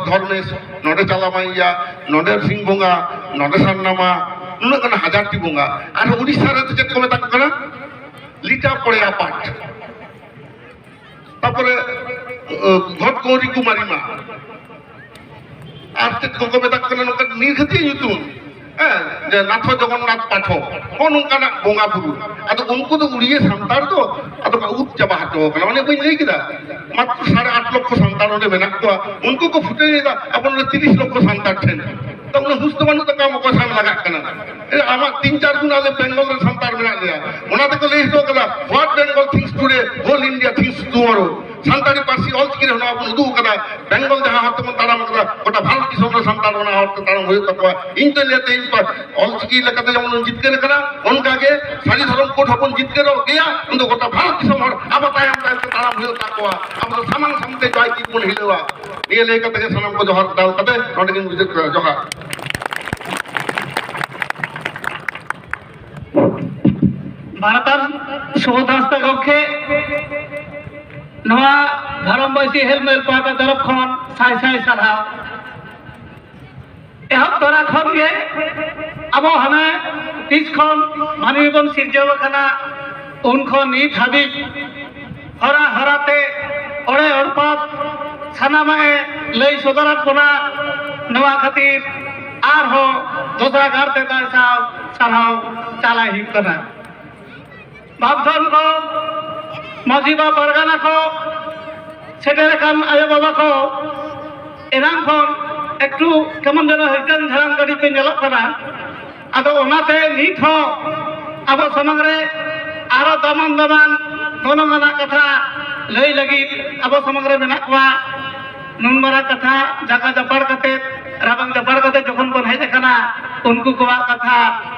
ধর্মেশ নটে চালামাইয়া নটে সিং বঙ্গা নটে সান্নামা নুনা কোন হাজারটি বঙ্গা আর উড়িষ্যার তো যে কমে তাক না লিটা পড়ে আপাট তারপরে ঘট গৌরী কুমারী মা আর চেদ को मेता कना नोका निर्घति nyutum যে নাথ জগন্নাথ পাঠক নংকানাক বঙ্গা বুরু আদো উনকু তো উড়িয়ে সান্তার তো আদো উত চাবা হাটো কানা মানে বই লই কিদা মাত্র 8.5 লক্ষ সান্তার ওনে মেনাক তো উনকু को ফুটে দিদা আপন 30 লক্ষ সান্তার ঠেন তো উনি হুস্ত বানু তো কাম কসাম লাগা কানা আমার 3-4 গুণ আলে বেঙ্গল সান্তার মেনা লিয়া ওনাতে को লিস্ট हो कदा what Bengal things today whole India things tomorrow Santali Parsi all की रहना अपन उदू कदा बेंगल जहां हाथ में तारा कदा गोटा भारत की सोना संतान होना और तारा होय तकवा इन तो लेते इन पर ऑल की लकते जमन जितके करा उनका के सारी धर्म कोट अपन जितके रो गया उन तो गोटा भारत की सोना अब ताया तारा होय तकवा अब तो सामान समते जाय की कोन हिलवा ये ले कते सनम को जोहर डाल कते नोटिंग विजिट जोहा भारतार शुभदास्ता कक्षे नवा धर्म बैसी हेलमेल पाता तरफ खन साय साय सारा एहब तोरा खन गे अब हने तीस खन मानवीबन सिरजाव खाना उन खन नीत हाबी हरा हराते ओड़े ओड़पात सानामाए लई सदरात बना नवा खातिर आर हो दोसरा गारते तार साव साराव चाला हिम कना बापधन को माजी बा परगाना को सेटेल कान आयो बाबा को एराम खन एकटू केमन जन हइतन धराम गाड़ी पे नेलक कना आदो ओनाते नीत हो अब समाज रे आरो दमन दमन गनगना कथा लई लगी अब समाज रे मेना कवा नुनमारा कथा जाका जपाड़ कते राबंग जपाड़ कते जखन बन हेज कना उनको कोवा कथा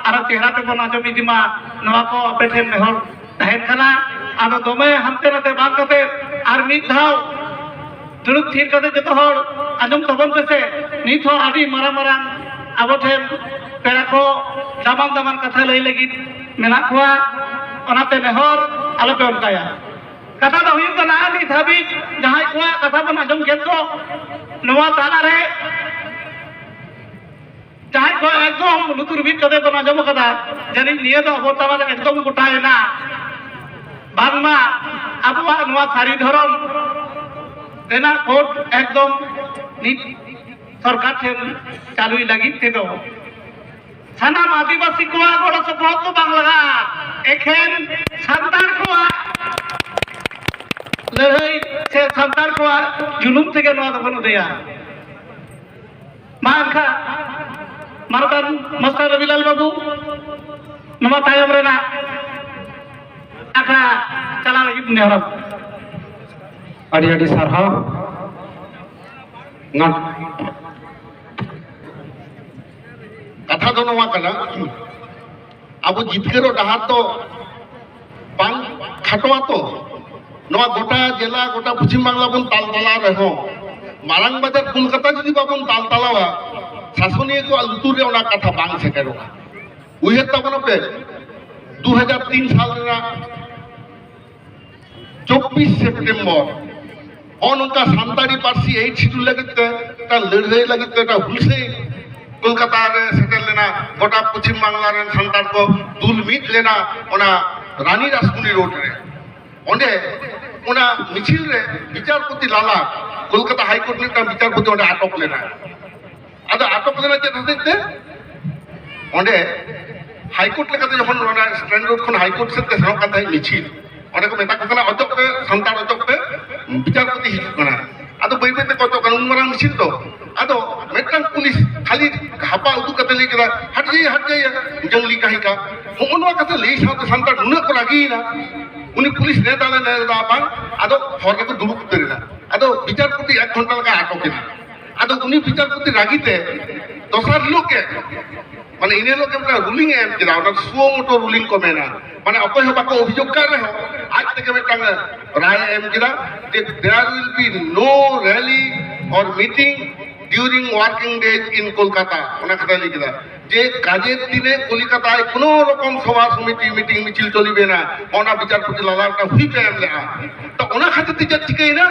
आरो चेहरा पे बन आजम इदिमा नवा को अपेठे मेहर तहन कना आदो दमे हमते नते बात कते आर मित धाव दुरुक थीर कते जतो हर आजम तबन पेसे नित हो आदि मारा मारा आबो ठेन पेड़ा को दमन दमन कथा लई लगी मेना कोवा ओनाते मेहर आलो पे उनकाया कथा तो हुई कना नित हाबी जहां कोवा कथा बन आजम केतो नवा ताला रे जहां को एकदम लुतुर बीत कते बन आजम कदा जानि निये तो अब ताला रे एकदम गोटायना बांगमा आबवा नवा सारी धरम तेना कोट एकदम नित सरकार ठेन चालुई लगी तेदो सानाम आदिवासी को गोड़ सपोर्ट तो बांग लगा एखेन संतान को लड़ाई से संतान को जुलुम থেকে নয়া দখল দেয়া মানখা মারতান মাস্টার রবিলাল বাবু নমা তায়ম রেনা আখড়া চালা লাগি নেহরব আড়ি আড়ি সারহা না कथा तो नवा कना अब जितकेरो डहार तो बांग खाटवा तो नवा गोटा जिला गोटा पश्चिम बांगला बन तालताला रहो मारांग बाजार कोलकाता जदि बाबन तालतालावा शासनीय को लुतुर रे ओना कथा बांग सेकेरो उहे तबन पे 2003 साल रे 24 सेप्टेम्बर उनका सान्ताड़ी पार्सी एट सीटू लगिते ता लड़ाई लगिते ता हुलसे कोलकाता रे सेटल लेना गोटा पश्चिम बांगला रे सान्ताड़ को दुल मिट लेना ओना रानी रासमुनी रोड रे ओंडे ओना मिছিল रे বিচারপতি লালা कोलकाता हाई कोर्ट ने ता বিচারপতি ओंडे आटक लेना आदो आटक लेना जे हते ओंडे हाई कोर्ट लेकाते जखन ओना स्टैंड रोड खन हाई कोर्ट से सेनो काता मिছিল ओंडे को मेता कना अजक पे सान्ताड़ अजक पे বিচারপতি हिजु कना आदो बई बई ते कतो कानून मारा मिছিল तो आदो मेटन पुलिस खाली हापा उदु कते ले केदा हट जाइए जंगली काहे का उनवा कते ले साथ सान्ताड़ नुने को लागी ना उनी पुलिस ने दाले ने दाबा आदो हरके को दुरुक करेना आदो বিচারপতি 1 घंटा लगा आटकेना आदो उनी বিচারপতি रागीते दोसर लोग के माने इने लोग के रूलिंग एम केदा ओना सुओ मोटो रूलिंग को मेना माने अकय हो बाको अभियोग कर रहे हो आज तक मेटन राय एम केदा जे there will be no rally और meeting during working days in Kolkata ओना कथा लिखिदा जे काजेर दिने कलकाताय कोनो रकम सभा समिति मीटिंग मिছিল चलिबे ना ओना বিচারপতি लालाटा हुई टाइम लेगा तो ओना खातिर ती चिकाई ना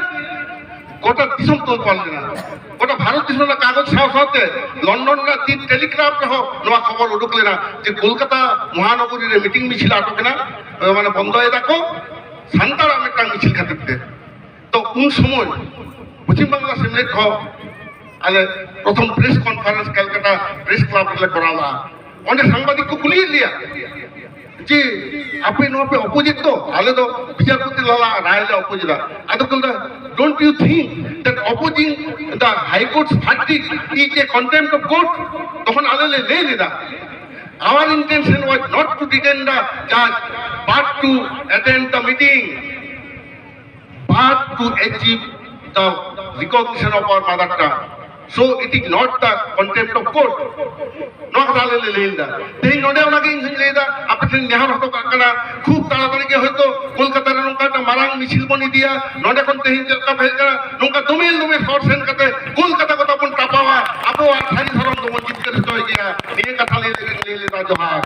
गोटा दिसम तो पाले ना गोटा भारत दिसम ना कागज साव सावते लंडन ना ती टेलीग्राफ रे हो नवा खबर उडुक लेना जे कोलकाता महानगरी रे मीटिंग मिছিল आटक ना माने बंद है देखो सान्ताड़ा मेटा मिছিল खातिर तो उन समय पश्चिम बांगला सेमलेट को आले प्रथम press conference Calcutta press club रे करावा ओंडे सांबादिक को कुली लिया जी आपे नो पे अपोजिट तो आले तो विचारपति लाला राय ले अपोजिट आदो कल don't you think that opposing the high courts verdict is a contempt of court तखन आले ले लेदा our intention was not to detain the judge but to attend the meeting but to achieve the recognition of our mother tongue. So it is not the contempt of court. No kata le leinda. Tehin node ona ke leida apne nehar hoto kana khub taratari ke hoyto Kolkata re nongka ta marang michil boni dia node kon tehin jelka bhelka nongka dumil short sen kate Kolkata ko tapon tapawa abo ar thari tharon do jit kare toy dia niye kata le leda johar